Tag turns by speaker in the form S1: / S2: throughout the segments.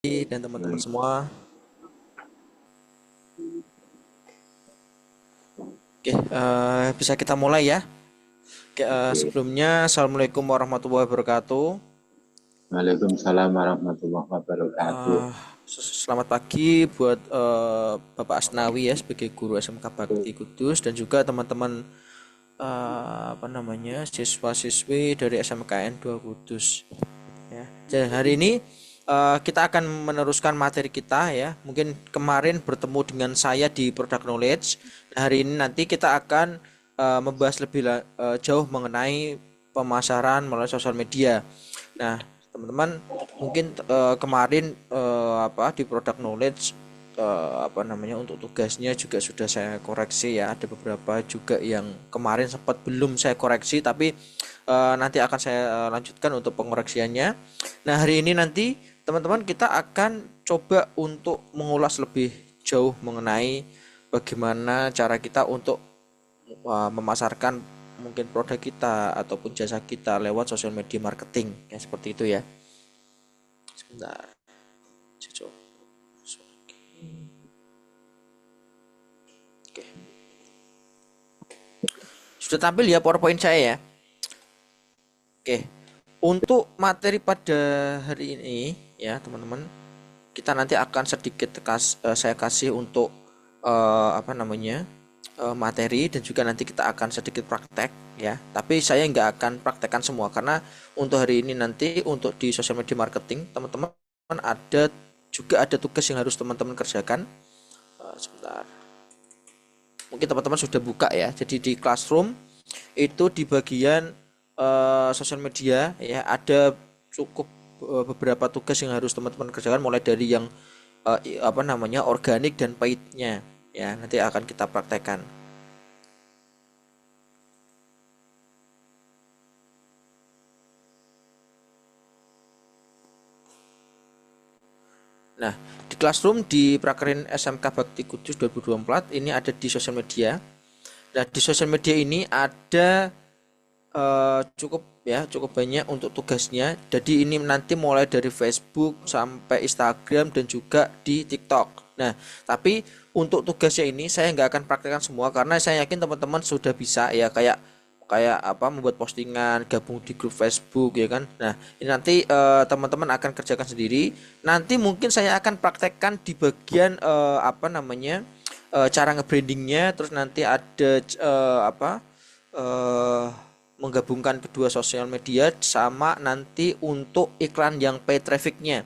S1: dan teman-teman semua. Oke, bisa kita mulai ya. Oke,
S2: Oke.
S1: sebelumnya Assalamualaikum warahmatullahi wabarakatuh.
S2: Waalaikumsalam warahmatullahi wabarakatuh.
S1: Eh, Selamat pagi buat Bapak Asnawi ya sebagai guru SMK Bakti Kudus dan juga teman-teman siswa-siswi dari SMKN 2 Kudus. Ya. Dan hari ini kita akan meneruskan materi kita ya. Mungkin kemarin bertemu dengan saya di Product Knowledge. Nah, hari ini nanti kita akan membahas lebih jauh mengenai pemasaran melalui sosial media. Nah, teman-teman, mungkin kemarin di Product Knowledge untuk tugasnya juga sudah saya koreksi ya. Ada beberapa juga yang kemarin sempat belum saya koreksi tapi nanti akan saya lanjutkan untuk pengoreksiannya. Nah, hari ini nanti teman-teman kita akan coba untuk mengulas lebih jauh mengenai bagaimana cara kita untuk memasarkan mungkin produk kita ataupun jasa kita lewat sosial media marketing ya seperti itu ya. Sebentar. Saya coba. Oke. Sudah tampil ya PowerPoint saya ya. Oke. Untuk materi pada hari ini ya, teman-teman, kita nanti akan sedikit saya kasih untuk materi dan juga nanti kita akan sedikit praktek ya. Tapi saya nggak akan praktekkan semua karena untuk hari ini nanti untuk di sosial media marketing teman-teman ada tugas yang harus teman-teman kerjakan. Sebentar. Mungkin teman-teman sudah buka ya. Jadi di Classroom itu di bagian sosial media ya ada cukup beberapa tugas yang harus teman-teman kerjakan mulai dari yang organik dan paidnya ya nanti akan kita praktekkan. Nah, di Classroom di Prakerin SMK Bakti Kudus 2024 ini ada di sosial media. Nah, di sosial media ini ada cukup banyak untuk tugasnya. Jadi ini nanti mulai dari Facebook sampai Instagram dan juga di TikTok. Nah, tapi untuk tugasnya ini saya nggak akan praktekkan semua karena saya yakin teman-teman sudah bisa ya kayak kayak apa membuat postingan, gabung di grup Facebook ya kan. Nah, ini nanti teman-teman akan kerjakan sendiri. Nanti mungkin saya akan praktekkan di bagian cara nge-brandingnya, terus nanti ada eh menggabungkan kedua sosial media sama nanti untuk iklan yang pay trafficnya.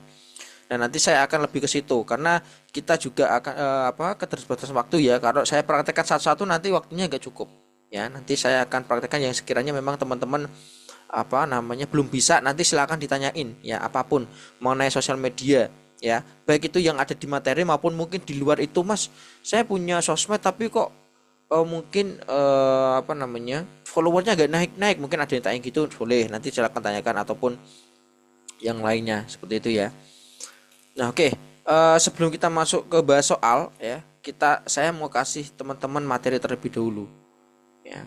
S1: Nah, nanti saya akan lebih ke situ karena kita juga akan keterbatasan waktu ya. Kalau saya praktekkan satu-satu nanti waktunya nggak cukup. Ya, nanti saya akan praktekkan yang sekiranya memang teman-teman belum bisa nanti silakan ditanyain ya apapun mengenai sosial media ya baik itu yang ada di materi maupun mungkin di luar itu mas saya punya sosmed tapi kok mungkin followernya agak naik-naik mungkin ada yang tanya gitu boleh nanti silakan tanyakan ataupun yang lainnya seperti itu ya. Nah oke, sebelum kita masuk ke bahas soal ya saya mau kasih teman-teman materi terlebih dahulu ya.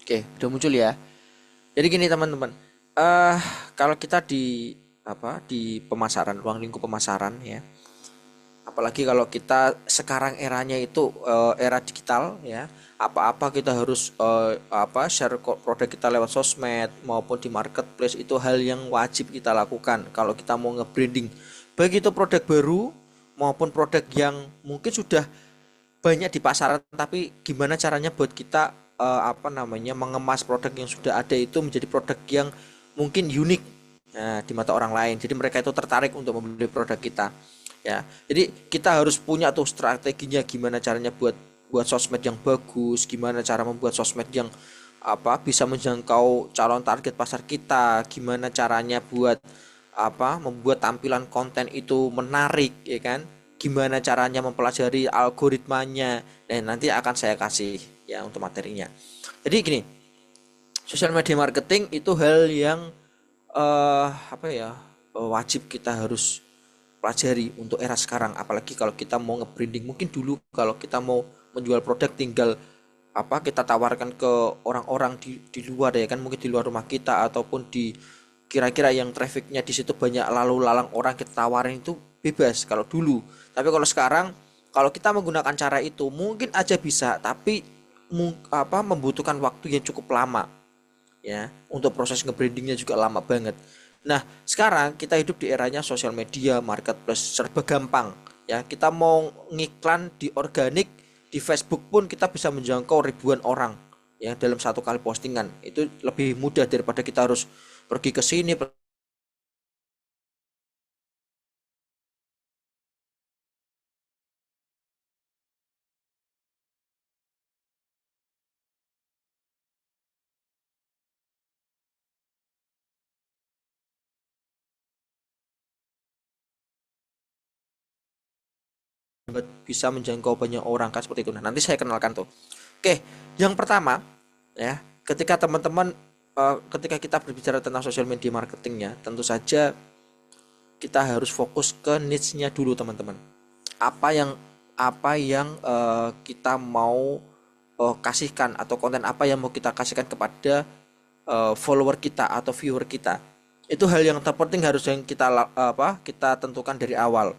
S1: Oke udah muncul ya. Jadi gini teman-teman, eh kalau kita di pemasaran ruang lingkup pemasaran ya apalagi kalau kita sekarang eranya itu era digital ya apa-apa kita harus share produk kita lewat sosmed maupun di marketplace itu hal yang wajib kita lakukan kalau kita mau nge-branding baik itu produk baru maupun produk yang mungkin sudah banyak di pasaran tapi gimana caranya buat kita mengemas produk yang sudah ada itu menjadi produk yang mungkin unik di mata orang lain jadi mereka itu tertarik untuk membeli produk kita ya jadi kita harus punya tuh strateginya gimana caranya buat buat sosmed yang bagus gimana cara membuat sosmed yang bisa menjangkau calon target pasar kita gimana caranya buat membuat tampilan konten itu menarik ya kan gimana caranya mempelajari algoritmanya dan nanti akan saya kasih ya untuk materinya jadi gini social media marketing itu hal yang wajib kita harus pelajari untuk era sekarang apalagi kalau kita mau nge-branding mungkin dulu kalau kita mau menjual produk tinggal kita tawarkan ke orang-orang di luar ya kan, mungkin di luar rumah kita ataupun di kira-kira yang trafficnya di situ banyak lalu lalang orang, kita tawarin itu bebas kalau dulu. Tapi kalau sekarang, kalau kita menggunakan cara itu mungkin aja bisa, tapi membutuhkan waktu yang cukup lama ya, untuk proses nge-brandingnya juga lama banget. Nah, sekarang kita hidup di eranya sosial media, marketplace, serba gampang ya. Kita mau ngiklan di organik di Facebook pun kita bisa menjangkau ribuan orang yang dalam satu kali postingan. Itu lebih mudah daripada kita harus pergi ke sini. Bisa menjangkau banyak orang kan, seperti itu. Nah, nanti saya kenalkan tuh. Oke, yang pertama ya, ketika kita berbicara tentang social media marketingnya, tentu saja kita harus fokus ke niche-nya dulu teman-teman. Apa yang kita mau kasihkan, atau konten apa yang mau kita kasihkan kepada follower kita atau viewer kita. Itu hal yang terpenting harus yang kita tentukan dari awal.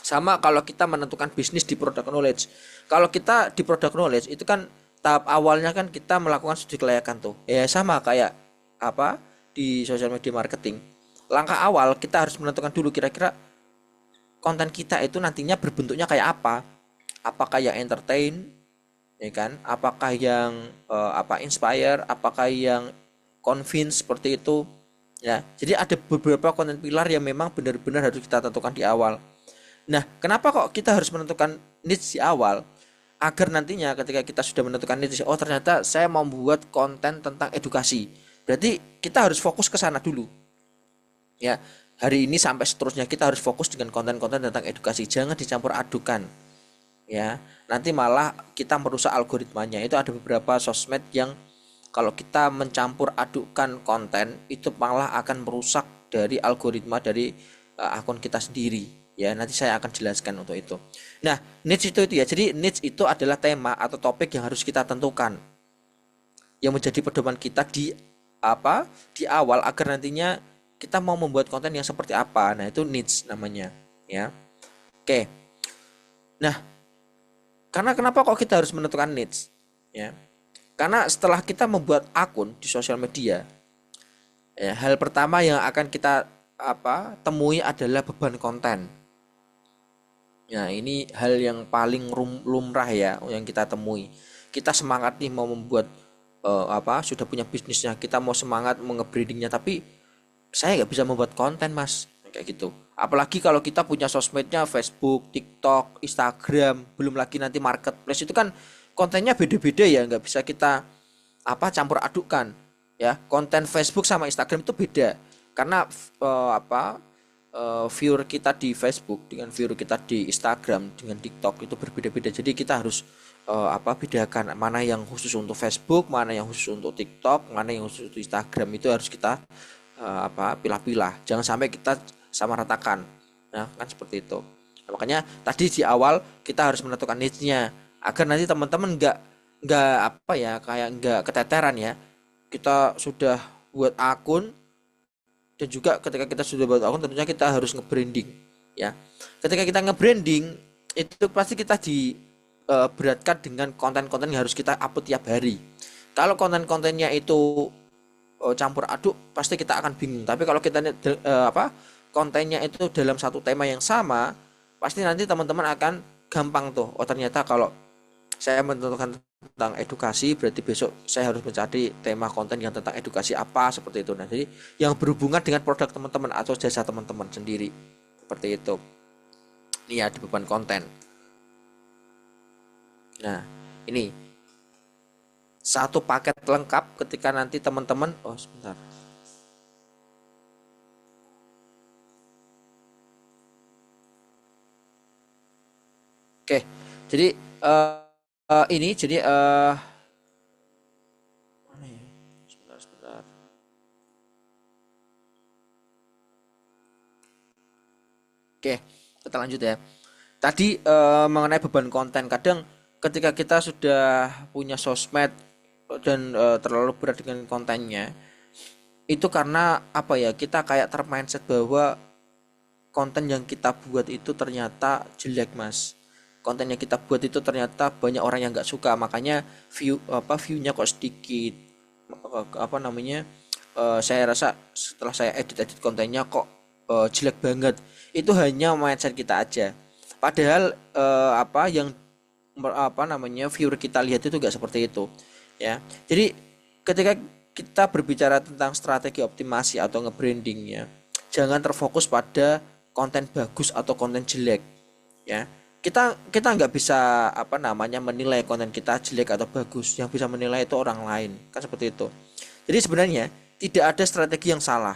S1: Sama kalau kita menentukan bisnis di product knowledge. Kalau kita di product knowledge itu kan tahap awalnya kan kita melakukan studi kelayakan tuh. Ya sama kayak di social media marketing. Langkah awal kita harus menentukan dulu kira-kira konten kita itu nantinya berbentuknya kayak apa. Apakah yang entertain, ya kan? Apakah yang inspire, apakah yang convince, seperti itu. Ya, jadi ada beberapa konten pilar yang memang benar-benar harus kita tentukan di awal. Nah, kenapa kok kita harus menentukan niche di awal? Agar nantinya ketika kita sudah menentukan niche, oh ternyata saya mau membuat konten tentang edukasi. Berarti kita harus fokus ke sana dulu. Ya, hari ini sampai seterusnya kita harus fokus dengan konten-konten tentang edukasi. Jangan dicampur adukan. Ya, nanti malah kita merusak algoritmanya. Itu ada beberapa sosmed yang kalau kita mencampur adukan konten itu malah akan merusak dari algoritma dari akun kita sendiri. Ya, nanti saya akan jelaskan untuk itu. Nah, niche itu ya. Jadi niche itu adalah tema atau topik yang harus kita tentukan, yang menjadi pedoman kita di awal, agar nantinya kita mau membuat konten yang seperti apa. Nah, itu niche namanya, ya. Oke. Nah, karena kenapa kok kita harus menentukan niche? Ya. Karena setelah kita membuat akun di sosial media, ya, hal pertama yang akan kita temui adalah beban konten. Ya, ini hal yang paling lumrah ya yang kita temui. Kita semangat nih mau membuat sudah punya bisnisnya, kita mau semangat mau nge-brandingnya, tapi saya nggak bisa membuat konten mas, kayak gitu. Apalagi kalau kita punya sosmednya Facebook, TikTok, Instagram, belum lagi nanti marketplace, itu kan kontennya beda-beda ya, nggak bisa kita campur adukan ya. Konten Facebook sama Instagram itu beda, karena viewer kita di Facebook dengan viewer kita di Instagram dengan TikTok itu berbeda-beda. Jadi kita harus bedakan mana yang khusus untuk Facebook, mana yang khusus untuk TikTok, mana yang khusus untuk Instagram. Itu harus kita pilah-pilah. Jangan sampai kita sama ratakan. Nah, kan seperti itu. Nah, makanya tadi di awal kita harus menentukan niche-nya agar nanti teman-teman kayak nggak keteteran ya. Kita sudah buat akun, dan juga ketika kita sudah buat akun tentunya kita harus nge-branding ya. Ketika kita nge-branding itu pasti kita diberatkan dengan konten-konten yang harus kita upload tiap hari. Kalau konten-kontennya itu campur aduk, pasti kita akan bingung. Tapi kalau kita kontennya itu dalam satu tema yang sama, pasti nanti teman-teman akan gampang tuh. Oh ternyata kalau saya menentukan tentang edukasi, berarti besok saya harus mencari tema konten yang tentang edukasi apa, seperti itu. Nah, jadi yang berhubungan dengan produk teman-teman atau jasa teman-teman sendiri, seperti itu. Ini ada beban konten. Nah, ini satu paket lengkap ketika nanti teman-teman, oh sebentar. Oke, jadi ini jadi mana ya? Sebentar. Oke, kita lanjut ya. Tadi mengenai beban konten, kadang ketika kita sudah punya sosmed dan terlalu berat dengan kontennya, itu karena apa ya, kita kayak termindset bahwa konten yang kita buat itu ternyata jelek, Mas. Konten yang kita buat itu ternyata banyak orang yang nggak suka, makanya viewnya kok sedikit. Apa namanya, saya rasa setelah saya edit kontennya kok jelek banget. Itu hanya mindset kita aja, padahal yang viewer kita lihat itu gak seperti itu, ya. Jadi ketika kita berbicara tentang strategi optimasi atau nge-branding, ya, jangan terfokus pada konten bagus atau konten jelek, ya. Kita nggak bisa menilai konten kita jelek atau bagus. Yang bisa menilai itu orang lain, kan seperti itu. Jadi sebenarnya tidak ada strategi yang salah,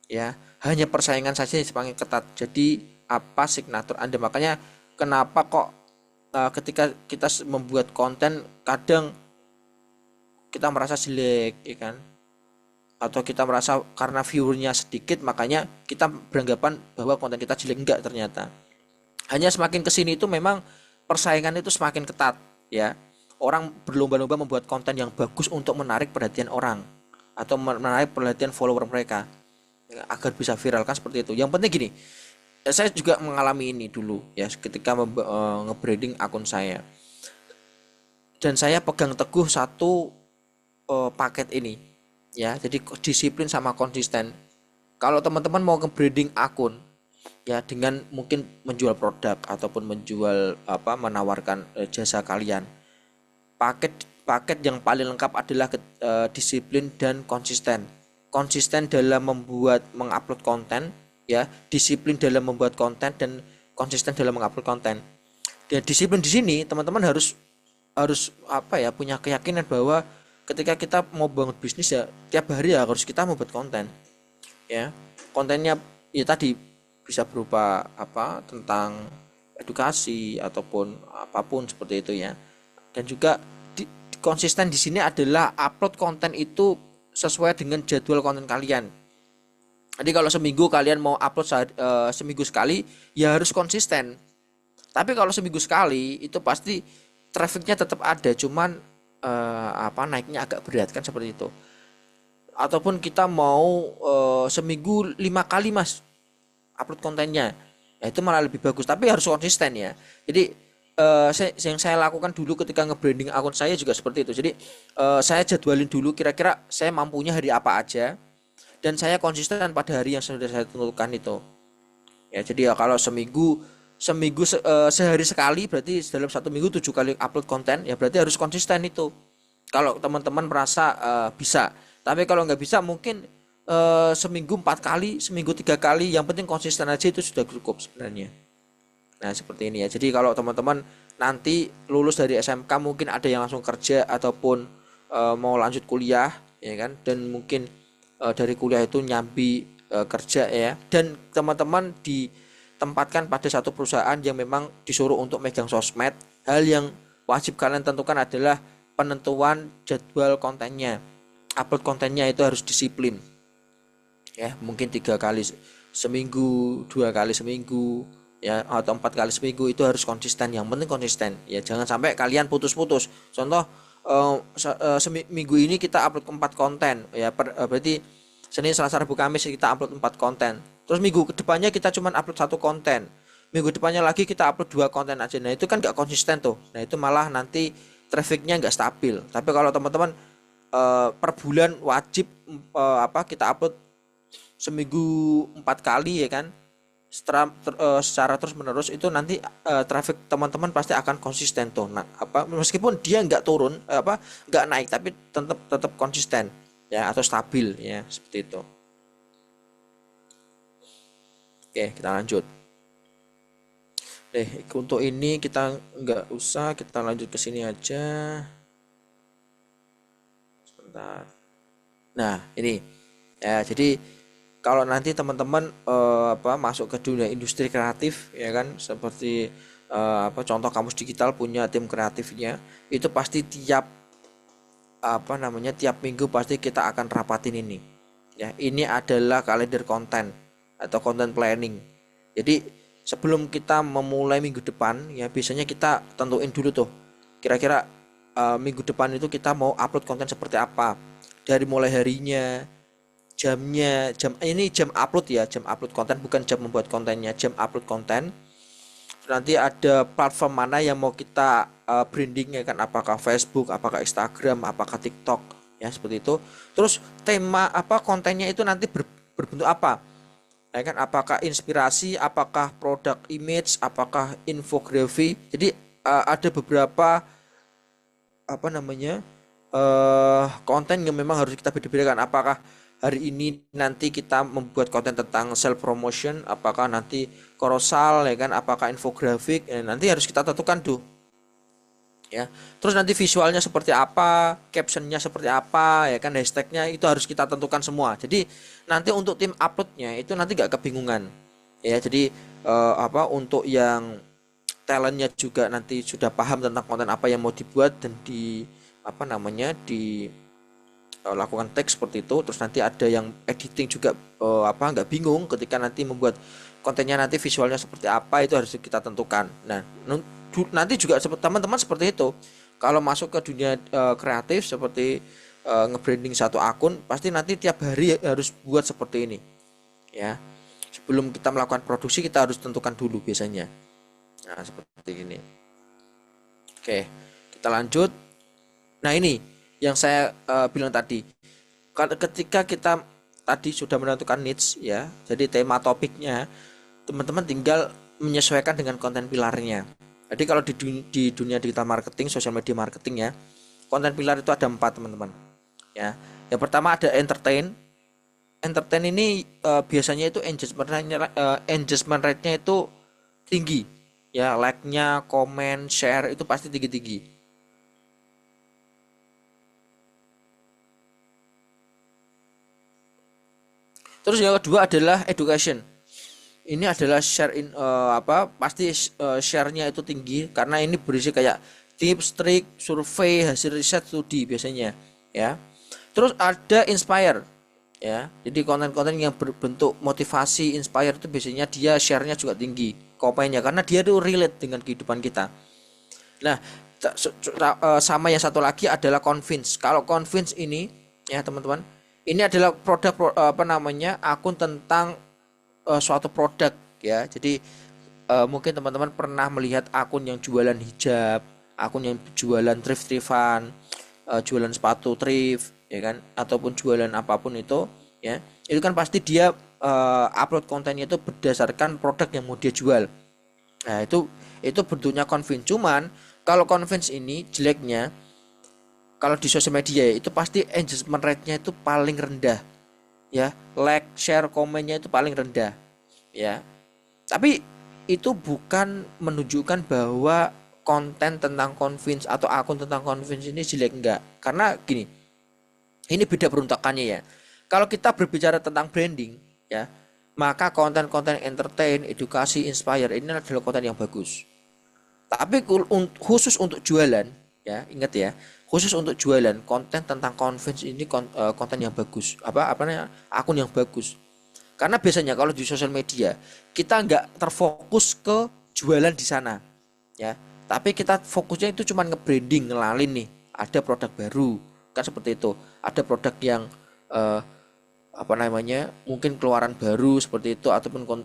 S1: ya, hanya persaingan saja yang semakin ketat. Jadi apa signatur Anda? Makanya kenapa kok ketika kita membuat konten kadang kita merasa jelek, ya kan? Atau kita merasa karena viewernya sedikit makanya kita beranggapan bahwa konten kita jelek. Enggak, ternyata hanya semakin kesini itu memang persaingan itu semakin ketat, ya. Orang berlomba-lomba membuat konten yang bagus untuk menarik perhatian orang atau menarik perhatian follower mereka, ya, agar bisa viral, kan seperti itu. Yang penting gini, saya juga mengalami ini dulu, ya, ketika nge-branding akun saya, dan saya pegang teguh satu paket ini, ya. Jadi disiplin sama konsisten. Kalau teman-teman mau nge-branding akun, ya, dengan mungkin menjual produk ataupun menawarkan jasa kalian, paket yang paling lengkap adalah disiplin dan konsisten. Konsisten dalam mengupload konten, ya, disiplin dalam membuat konten dan konsisten dalam mengupload konten. Dan disiplin di sini teman-teman harus punya keyakinan bahwa ketika kita mau bangun bisnis, ya, tiap hari ya harus kita membuat konten, ya. Kontennya ya tadi bisa berupa tentang edukasi ataupun apapun seperti itu, ya. Dan juga konsisten di sini adalah upload konten itu sesuai dengan jadwal konten kalian. Jadi kalau seminggu kalian mau upload seminggu sekali, ya harus konsisten. Tapi kalau seminggu sekali itu pasti trafficnya tetap ada, cuman naiknya agak berat, kan seperti itu. Ataupun kita mau seminggu 5 kali, Mas, upload kontennya, ya itu malah lebih bagus, tapi harus konsisten, ya. Jadi yang saya lakukan dulu ketika nge-branding akun saya juga seperti itu. Jadi saya jadwalin dulu kira-kira saya mampunya hari apa aja, dan saya konsisten pada hari yang sudah saya tentukan itu, ya. Jadi ya kalau sehari sekali, berarti dalam satu minggu 7 kali upload konten, ya berarti harus konsisten itu. Kalau teman-teman merasa bisa, tapi kalau nggak bisa mungkin seminggu 4 kali, seminggu 3 kali, yang penting konsisten aja itu sudah cukup sebenarnya. Nah seperti ini, ya. Jadi kalau teman-teman nanti lulus dari SMK, mungkin ada yang langsung kerja ataupun mau lanjut kuliah, ya kan, dan mungkin dari kuliah itu nyambi kerja, ya, dan teman-teman ditempatkan pada satu perusahaan yang memang disuruh untuk megang sosmed. Hal yang wajib kalian tentukan adalah penentuan jadwal kontennya. Upload kontennya itu harus disiplin, ya, mungkin 3 kali seminggu, 2 kali seminggu, ya, atau 4 kali seminggu, itu harus konsisten. Yang penting konsisten, ya, jangan sampai kalian putus-putus. Contoh seminggu ini kita upload 4 konten, ya, berarti Senin, Selasa, Rabu, Kamis kita upload 4 konten, terus minggu kedepannya kita cuma upload 1 konten, minggu depannya lagi kita upload 2 konten aja. Nah itu kan gak konsisten tuh. Nah itu malah nanti trafficnya gak stabil. Tapi kalau teman-teman per bulan wajib kita upload seminggu 4 kali, ya kan, secara terus menerus, itu nanti traffic teman-teman pasti akan konsisten tuh. Nah meskipun dia nggak turun, nggak naik, tapi tetap konsisten, ya, atau stabil, ya, seperti itu. Oke, kita lanjut. Untuk ini kita nggak usah, kita lanjut ke sini aja. Sebentar. Nah ini, ya, jadi kalau nanti teman-teman masuk ke dunia industri kreatif, ya kan, seperti contoh Kamus Digital punya tim kreatifnya, itu pasti tiap minggu pasti kita akan rapatin ini, ya. Ini adalah kalender konten atau content planning. Jadi sebelum kita memulai minggu depan, ya, biasanya kita tentuin dulu tuh Kira-kira minggu depan itu kita mau upload konten seperti apa, dari mulai harinya, jamnya, jam upload ya, jam upload konten, bukan jam membuat kontennya, jam upload konten. Nanti ada platform mana yang mau kita branding ya kan, apakah Facebook, apakah Instagram, apakah TikTok, ya seperti itu. Terus tema apa kontennya itu nanti berbentuk apa, ya kan, apakah inspirasi, apakah produk image, apakah infografi. Jadi ada beberapa apa namanya konten yang memang harus kita beda-bedakan. Apakah hari ini nanti kita membuat konten tentang self promotion, apakah nanti korosal ya kan, apakah infografik, nanti harus kita tentukan tuh ya. Terus nanti visualnya seperti apa, captionnya seperti apa ya kan, hashtagnya itu harus kita tentukan semua. Jadi nanti untuk tim uploadnya itu nanti gak kebingungan ya. Jadi apa, untuk yang talentnya juga nanti sudah paham tentang konten apa yang mau dibuat dan di apa namanya di lakukan teks seperti itu. Terus nanti ada yang editing juga, apa, nggak bingung ketika nanti membuat kontennya, nanti visualnya seperti apa itu harus kita tentukan. Nah, nanti juga teman-teman seperti itu kalau masuk ke dunia kreatif seperti nge-branding satu akun, pasti nanti tiap hari harus buat seperti ini ya. Sebelum kita melakukan produksi kita harus tentukan dulu biasanya. Nah, seperti ini. Oke, kita lanjut. Nah, ini yang saya bilang tadi. Ketika kita tadi sudah menentukan niche ya, jadi tema topiknya, teman-teman tinggal menyesuaikan dengan konten pilarnya. Jadi kalau di dunia digital marketing, social media marketing ya, konten pilar itu ada 4 teman-teman. Ya, yang pertama ada entertain. Entertain ini biasanya itu engagement rate-nya itu tinggi. Ya, like-nya, komen, share itu pasti tinggi-tinggi. Terus yang kedua adalah education. Ini adalah share apa, pasti share-nya itu tinggi karena ini berisi kayak tips, trik, survei, hasil riset studi biasanya ya. Terus ada inspire ya. Jadi konten-konten yang berbentuk motivasi, inspire itu biasanya dia share-nya juga tinggi, komennya, karena dia itu relate dengan kehidupan kita. Nah, sama yang satu lagi adalah convince. Kalau convince ini ya teman-teman, ini adalah apa namanya, akun tentang suatu produk ya. Jadi mungkin teman-teman pernah melihat akun yang jualan hijab, akun yang jualan thrift-thriftan, jualan sepatu thrift ya kan, ataupun jualan apapun itu ya. Itu kan pasti dia upload kontennya itu berdasarkan produk yang mau dia jual. Nah, itu bentuknya convince. Cuman kalau convince ini jeleknya, kalau di sosial media itu pasti engagement rate-nya itu paling rendah. Ya, like, share, komennya itu paling rendah. Ya. Tapi itu bukan menunjukkan bahwa konten tentang convince atau akun tentang convince ini jelek, enggak. Karena gini, ini beda peruntukannya ya. Kalau kita berbicara tentang branding ya, maka konten-konten entertain, edukasi, inspire ini adalah konten yang bagus. Tapi khusus untuk jualan ya, ingat ya, khusus untuk jualan konten tentang convince ini konten yang bagus. Apa namanya? Akun yang bagus. Karena biasanya kalau di sosial media kita nggak terfokus ke jualan di sana ya. Tapi kita fokusnya itu cuma nge-branding, ngelalin nih, ada produk baru. Kan seperti itu. Ada produk yang apa namanya, mungkin keluaran baru seperti itu, ataupun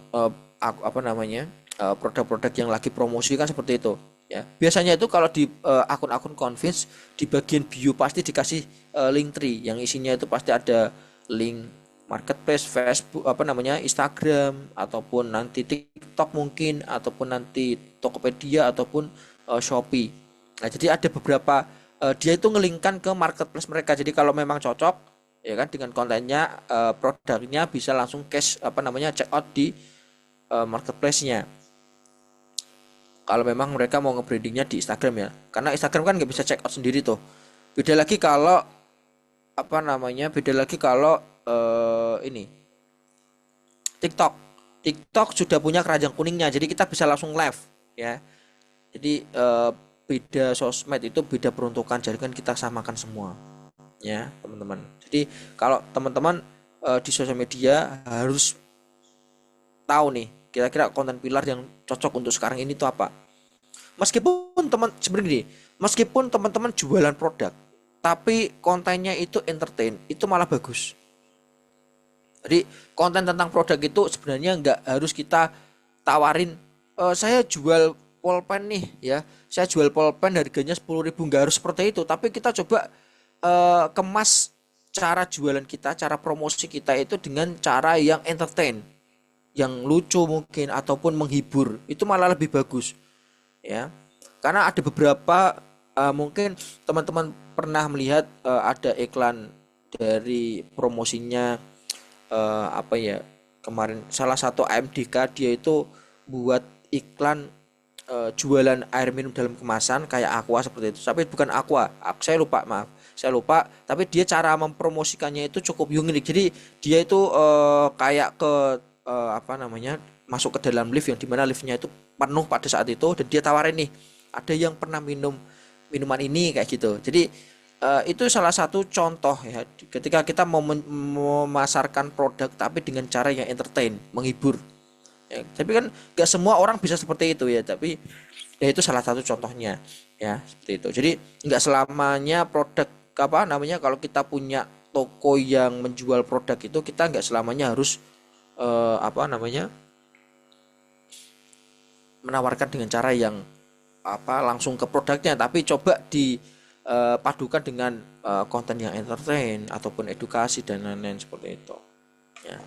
S1: apa namanya, produk-produk yang lagi promosi kan seperti itu ya. Biasanya itu kalau di akun-akun convince, di bagian bio pasti dikasih link tree yang isinya itu pasti ada link marketplace, Facebook, apa namanya, Instagram, ataupun nanti TikTok mungkin, ataupun nanti Tokopedia, ataupun Shopee. Nah, jadi ada beberapa dia itu ngelingkan ke marketplace mereka. Jadi kalau memang cocok ya kan dengan kontennya, produknya bisa langsung cash, apa namanya, check out di marketplace-nya. Kalau memang mereka mau nge-brandingnya di Instagram ya, karena Instagram kan nggak bisa check out sendiri tuh. Beda lagi kalau apa namanya, beda lagi kalau ini TikTok. TikTok sudah punya keranjang kuningnya, jadi kita bisa langsung live ya. Jadi beda sosmed itu beda peruntukan, jadi kan kita samakan semua ya teman-teman. Jadi kalau teman-teman di sosial media harus tahu nih kira-kira konten pilar yang cocok untuk sekarang ini tuh apa. meskipun meskipun teman-teman jualan produk, tapi kontennya itu entertain, itu malah bagus. Jadi konten tentang produk itu sebenarnya nggak harus kita tawarin, saya jual pulpen nih ya, saya jual pulpen harganya 10.000, nggak harus seperti itu. Tapi kita coba kemas cara jualan kita, cara promosi kita itu dengan cara yang entertain, yang lucu mungkin ataupun menghibur, itu malah lebih bagus ya. Karena ada beberapa, mungkin teman-teman pernah melihat ada iklan dari promosinya, apa ya, kemarin salah satu AMDK dia itu buat iklan jualan air minum dalam kemasan kayak Aqua seperti itu, tapi bukan Aqua, saya lupa, maaf saya lupa, tapi dia cara mempromosikannya itu cukup unik. Jadi dia itu kayak ke, apa namanya, masuk ke dalam lift yang dimana liftnya itu penuh pada saat itu, dan dia tawarin nih, ada yang pernah minum minuman ini kayak gitu. Jadi itu salah satu contoh ya, ketika kita mau memasarkan produk tapi dengan cara yang entertain, menghibur ya. Tapi kan gak semua orang bisa seperti itu ya, tapi ya itu salah satu contohnya ya, seperti itu. Jadi nggak selamanya produk, apa namanya, kalau kita punya toko yang menjual produk itu kita nggak selamanya harus apa namanya, menawarkan dengan cara yang apa, langsung ke produknya, tapi coba dipadukan dengan konten yang entertain ataupun edukasi dan lain-lain seperti itu ya.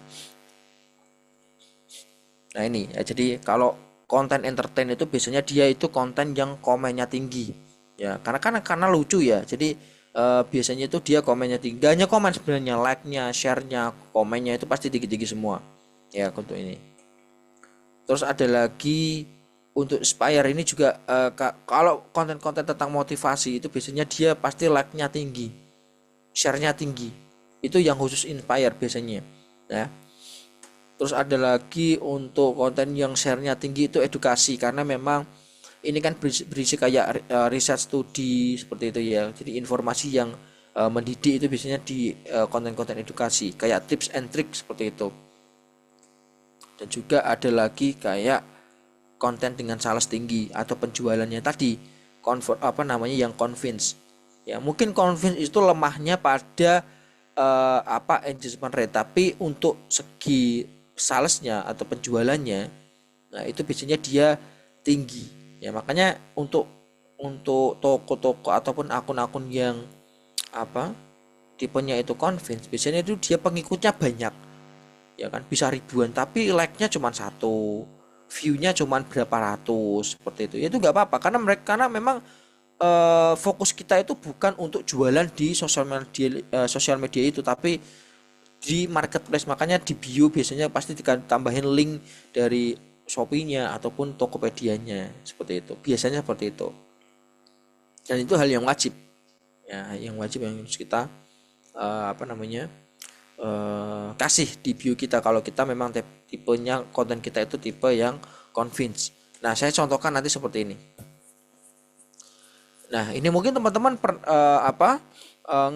S1: Nah ini ya, jadi kalau konten entertain itu biasanya dia itu konten yang komennya tinggi ya, karena lucu ya. Jadi biasanya itu dia komennya tinggi, gak hanya komen sebenarnya, like-nya, share-nya, komennya itu pasti tinggi-tinggi semua ya untuk ini. Terus ada lagi untuk Inspire ini juga, kalau konten-konten tentang motivasi itu biasanya dia pasti like-nya tinggi, share-nya tinggi. Itu yang khusus Inspire biasanya ya. Terus ada lagi untuk konten yang share-nya tinggi itu edukasi, karena memang ini kan berisi kayak riset studi seperti itu ya. Jadi informasi yang mendidik itu biasanya di konten-konten edukasi kayak tips and trick seperti itu. Dan juga ada lagi kayak konten dengan sales tinggi atau penjualannya tadi, apa namanya, yang convince ya. Mungkin convince itu lemahnya pada apa, engagement rate, tapi untuk segi salesnya atau penjualannya, nah itu biasanya dia tinggi ya. Makanya untuk toko-toko ataupun akun-akun yang apa, tipenya itu convince, biasanya itu dia pengikutnya banyak ya kan, bisa ribuan, tapi like-nya cuma satu, view-nya cuma berapa ratus seperti itu. Ya itu nggak apa-apa, karena memang fokus kita itu bukan untuk jualan di sosial media itu, tapi di marketplace. Makanya di bio biasanya pasti ditambahin link dari Shopee-nya ataupun Tokopedia-nya seperti itu. Biasanya seperti itu. Dan itu hal yang wajib ya, yang wajib yang harus kita apa namanya, kasih di bio kita kalau kita memang tipenya konten kita itu tipe yang convince. Nah, saya contohkan nanti seperti ini. Nah, ini mungkin teman-teman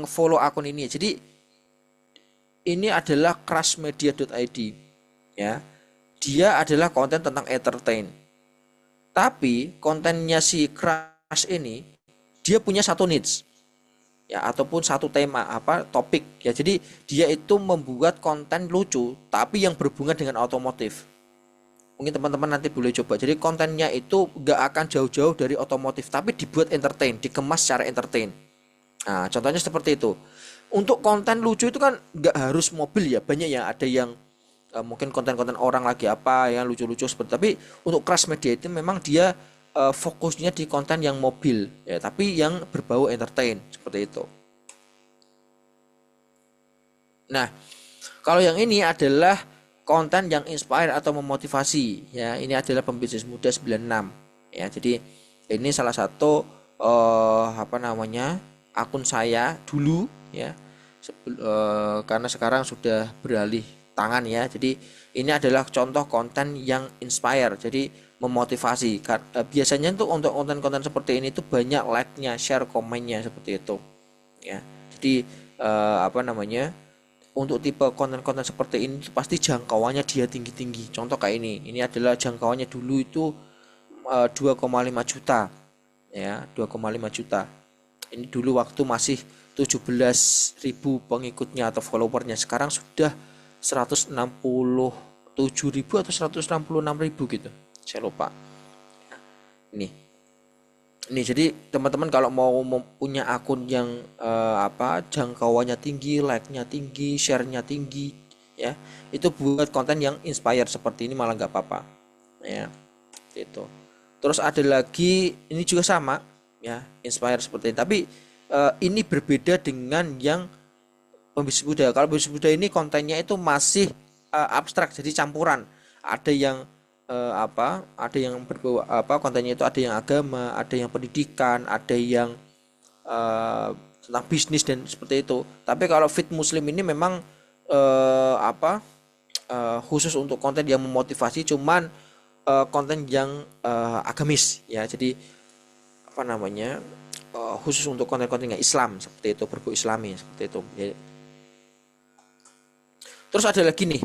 S1: nge-follow akun ini. Jadi ini adalah crashmedia.id ya. Dia adalah konten tentang entertain. Tapi kontennya si Crash ini dia punya satu niche ya, ataupun satu tema, apa, topik ya. Jadi dia itu membuat konten lucu tapi yang berhubungan dengan otomotif. Mungkin teman-teman nanti boleh coba. Jadi kontennya itu gak akan jauh-jauh dari otomotif, tapi dibuat entertain, dikemas secara entertain. Nah, contohnya seperti itu. Untuk konten lucu itu kan gak harus mobil ya, banyak ya, ada yang mungkin konten-konten orang lagi apa yang lucu-lucu seperti. Tapi untuk Crash Media itu memang dia fokusnya di konten yang mobil ya, tapi yang berbau entertain seperti itu. Nah, kalau yang ini adalah konten yang inspire atau memotivasi ya. Ini adalah pembisnis muda 96 ya. Jadi ini salah satu apa namanya, akun saya dulu ya. Karena sekarang sudah beralih tangan ya. Jadi ini adalah contoh konten yang inspire, jadi memotivasi. Biasanya tuh untuk konten-konten seperti ini tuh banyak like-nya, share, komennya seperti itu ya. Jadi apa namanya, untuk tipe konten-konten seperti ini pasti jangkauannya dia tinggi-tinggi. Contoh kayak ini adalah jangkauannya dulu itu 2,5 juta ya, 2,5 juta. Ini dulu waktu masih 17.000 pengikutnya atau followernya, sekarang sudah 167.000 atau 166.000 gitu, saya lupa. Ini jadi teman-teman kalau mau punya akun yang jangkauannya tinggi, like-nya tinggi, share-nya tinggi ya, itu buat konten yang inspire seperti ini malah nggak apa-apa ya, itu. Terus ada lagi ini juga sama ya, inspire seperti ini, tapi ini berbeda dengan yang pembisnis budaya. Kalau pembisnis budaya ini kontennya itu masih abstrak, jadi campuran. Ada yang ada yang berbau kontennya itu ada yang agama, ada yang pendidikan, ada yang tentang bisnis dan seperti itu. Tapi kalau Fit Muslim ini memang khusus untuk konten yang memotivasi, cuman konten yang agamis ya. Jadi khusus untuk konten-konten yang Islam seperti itu, berbau Islami seperti itu ya. Terus ada lagi nih.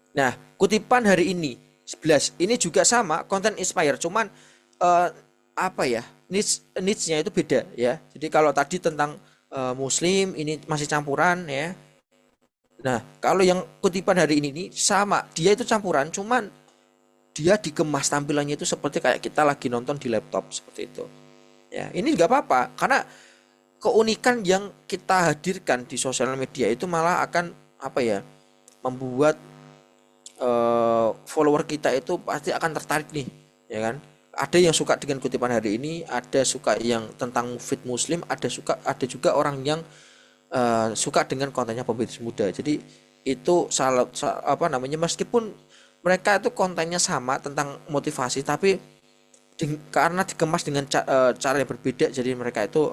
S1: Nah, kutipan hari ini 11 ini juga sama, konten inspire, cuman niche-nya itu beda ya. Jadi kalau tadi tentang Muslim, ini masih campuran ya. Nah, kalau yang kutipan hari ini nih sama, dia itu campuran, cuman dia dikemas tampilannya itu seperti kayak kita lagi nonton di laptop seperti itu. Ya, ini nggak apa-apa, karena keunikan yang kita hadirkan di sosial media itu malah akan membuat follower kita itu pasti akan tertarik nih, ya kan? Ada yang suka dengan kutipan hari ini, ada suka yang tentang Fit Muslim, ada juga orang yang suka dengan kontennya pembisnis muda. Jadi itu meskipun mereka itu kontennya sama tentang motivasi, tapi karena dikemas dengan cara yang berbeda, jadi mereka itu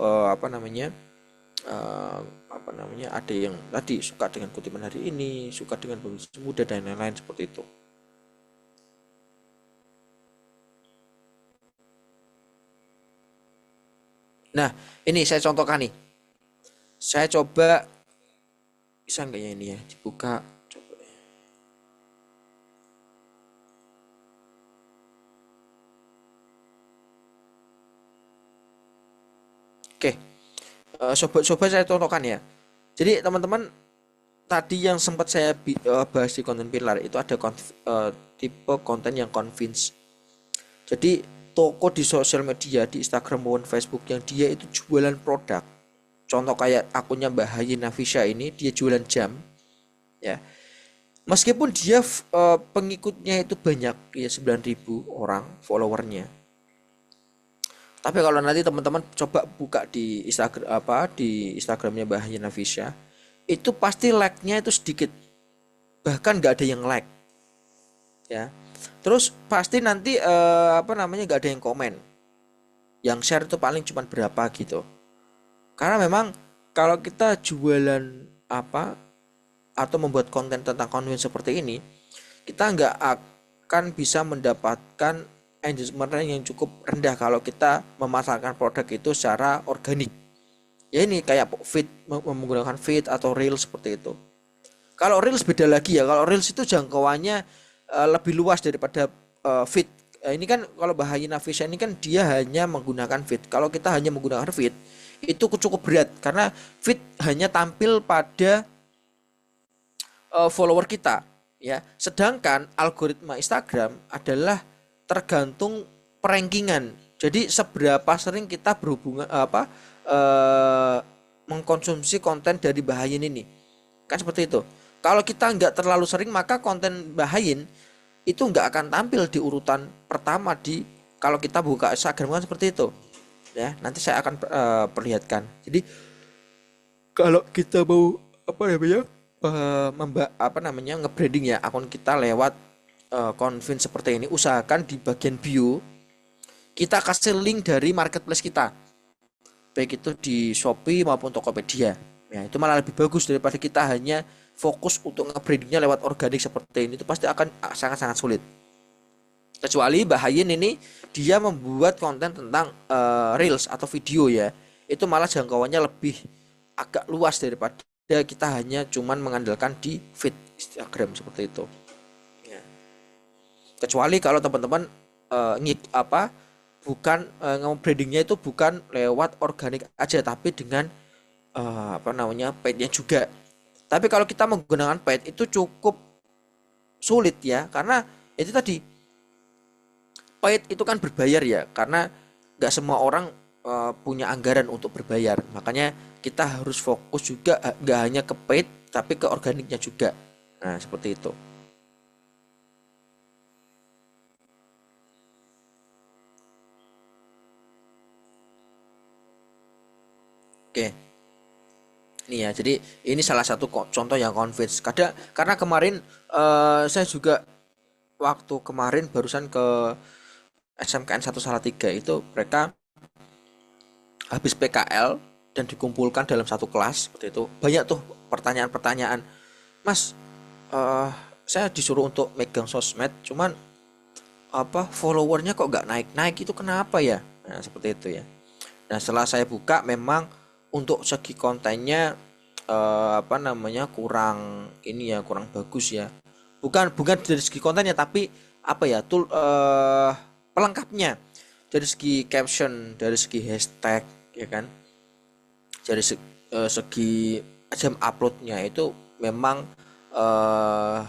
S1: ada yang tadi suka dengan kutipan hari ini, suka dengan pembisnis muda dan lain-lain seperti itu. Nah, ini saya contohkan nih. Saya coba, bisa nggak ya ini ya dibuka? Coba. Oke, sobat-sobat saya contohkan ya. Jadi teman-teman, tadi yang sempat saya bahas di konten pilar itu ada tipe konten yang convince. Jadi toko di sosial media, di Instagram maupun Facebook yang dia itu jualan produk. Contoh kayak akunnya Mbak Hayi Nafisha ini, dia jualan jam ya. Meskipun dia pengikutnya itu banyak ya, 9.000 orang followernya. Tapi kalau nanti teman-teman coba buka di Instagramnya Mbak Hayi Nafisha, itu pasti like-nya itu sedikit, bahkan nggak ada yang like ya. Terus pasti nanti nggak ada yang komen, yang share itu paling cuma berapa gitu. Karena memang kalau kita jualan atau membuat konten tentang konten seperti ini, kita nggak akan bisa mendapatkan engagement yang cukup rendah kalau kita memasarkan produk itu secara organik. Ya ini kayak feed, menggunakan feed atau reels seperti itu. Kalau reels beda lagi ya. Kalau reels itu jangkauannya lebih luas daripada feed. Ini kan kalau Bahaya Nafisha ini kan dia hanya menggunakan feed. Kalau kita hanya menggunakan feed itu cukup berat, karena feed hanya tampil pada follower kita ya. Sedangkan algoritma Instagram adalah tergantung perankingan. Jadi seberapa sering kita berhubungan mengkonsumsi konten dari Bahayin ini, kan seperti itu. Kalau kita nggak terlalu sering, maka konten Bahayin itu nggak akan tampil di urutan pertama kalau kita buka Instagram, kan seperti itu ya. Nanti saya akan perlihatkan. Jadi kalau kita mau nge-branding ya akun kita lewat convince seperti ini, usahakan di bagian bio kita kasih link dari marketplace kita, baik itu di Shopee maupun Tokopedia ya. Itu malah lebih bagus daripada kita hanya fokus untuk nge-brandingnya lewat organik seperti ini. Itu pasti akan sangat-sangat sulit. Kecuali Bahayin ini dia membuat konten tentang reels atau video ya, itu malah jangkauannya lebih agak luas daripada kita hanya cuman mengandalkan di feed Instagram seperti itu. Kecuali kalau teman-teman apa, bukan brandingnya itu bukan lewat organik aja tapi dengan apa namanya, paidnya juga. Tapi kalau kita menggunakan paid itu cukup sulit ya, karena itu tadi, paid itu kan berbayar ya, karena nggak semua orang punya anggaran untuk berbayar. Makanya kita harus fokus juga, nggak hanya ke paid tapi ke organiknya juga. Nah, seperti itu. Oke, ini ya. Jadi ini salah satu contoh yang convince. Kadang karena kemarin saya juga waktu kemarin barusan ke SMKN 1 Salatiga itu, mereka habis PKL dan dikumpulkan dalam satu kelas seperti itu. Banyak tuh pertanyaan-pertanyaan. Mas, eh saya disuruh untuk megang sosmed, cuman apa, followernya kok nggak naik-naik, itu kenapa ya? Nah, seperti itu ya. Nah, setelah saya buka, memang untuk segi kontennya apa namanya, kurang ini ya, kurang bagus ya. Bukan bukan dari segi kontennya, tapi apa ya, pelengkapnya, dari segi caption, dari segi hashtag, ya kan, dari segi jam uploadnya itu memang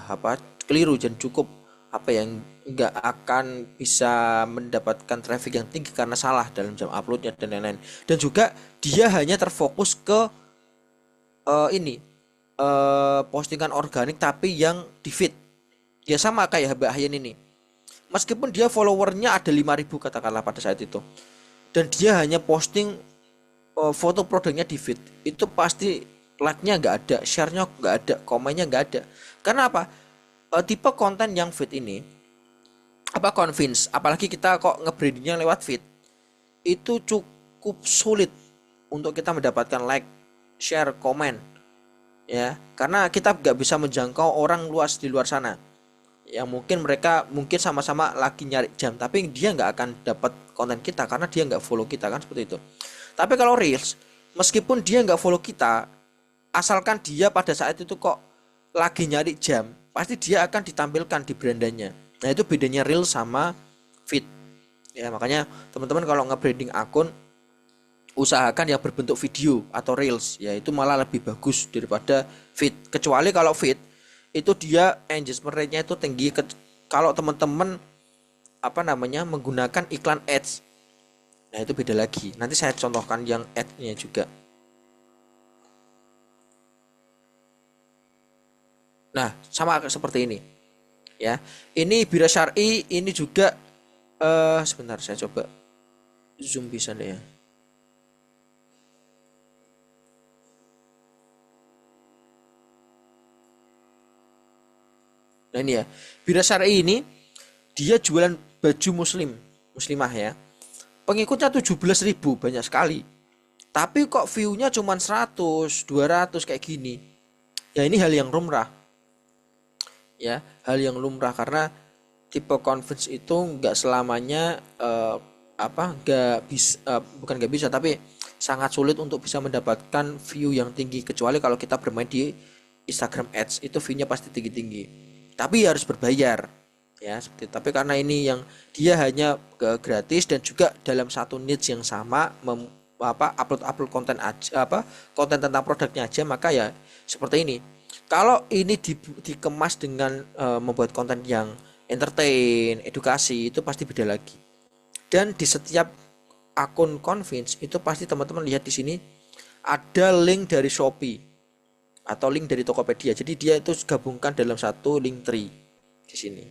S1: apa, keliru dan cukup apa yang nggak akan bisa mendapatkan traffic yang tinggi karena salah dalam jam uploadnya dan lain-lain. Dan juga dia hanya terfokus ke ini postingan organik tapi yang di feed. Ya sama kayak Mbak Hayen ini. Meskipun dia followernya ada 5.000 katakanlah pada saat itu, dan dia hanya posting foto produknya di feed, itu pasti like-nya nggak ada, share-nya nggak ada, komennya nggak ada. Karena apa? Tipe konten yang feed ini apa, convince, apalagi kita kok nge-brandingnya lewat feed, itu cukup sulit untuk kita mendapatkan like, share, komen ya, karena kita nggak bisa menjangkau orang luas di luar sana yang mungkin mereka mungkin sama-sama lagi nyari jam, tapi dia nggak akan dapat konten kita karena dia nggak follow kita, kan seperti itu. Tapi kalau reels, meskipun dia nggak follow kita, asalkan dia pada saat itu kok lagi nyari jam, pasti dia akan ditampilkan di brandanya. Nah, itu bedanya reels sama feed ya. Makanya teman-teman kalau nge-branding akun, usahakan yang berbentuk video atau reels ya, itu malah lebih bagus daripada feed. Kecuali kalau feed itu dia engagement rate-nya itu tinggi, kalau teman-teman apa namanya, menggunakan iklan ads. Nah, itu beda lagi. Nanti saya contohkan yang ad-nya juga. Nah, sama seperti ini ya. Ini Bira Syar'i, ini juga sebentar saya coba zoom bisa deh ya. Nah, ini ya. Bira Syar'i ini dia jualan baju muslim, muslimah ya. Pengikutnya 17.000, banyak sekali. Tapi kok view-nya cuma 100, 200 kayak gini. Ya, ini hal yang lumrah. Ya, hal yang lumrah karena tipe convince itu nggak selamanya apa, nggak bisa, bukan nggak bisa, tapi sangat sulit untuk bisa mendapatkan view yang tinggi, kecuali kalau kita bermain di Instagram Ads, itu view-nya pasti tinggi-tinggi. Tapi harus berbayar ya, seperti itu. Tapi karena ini yang dia hanya gratis dan juga dalam satu niche yang sama, apa, upload konten aja, apa, konten tentang produknya aja, maka ya seperti ini. Kalau ini dikemas dengan membuat konten yang entertain, edukasi, itu pasti beda lagi. Dan di setiap akun convince itu pasti teman-teman lihat di sini ada link dari Shopee atau link dari Tokopedia. Jadi dia itu gabungkan dalam satu link tree di sini.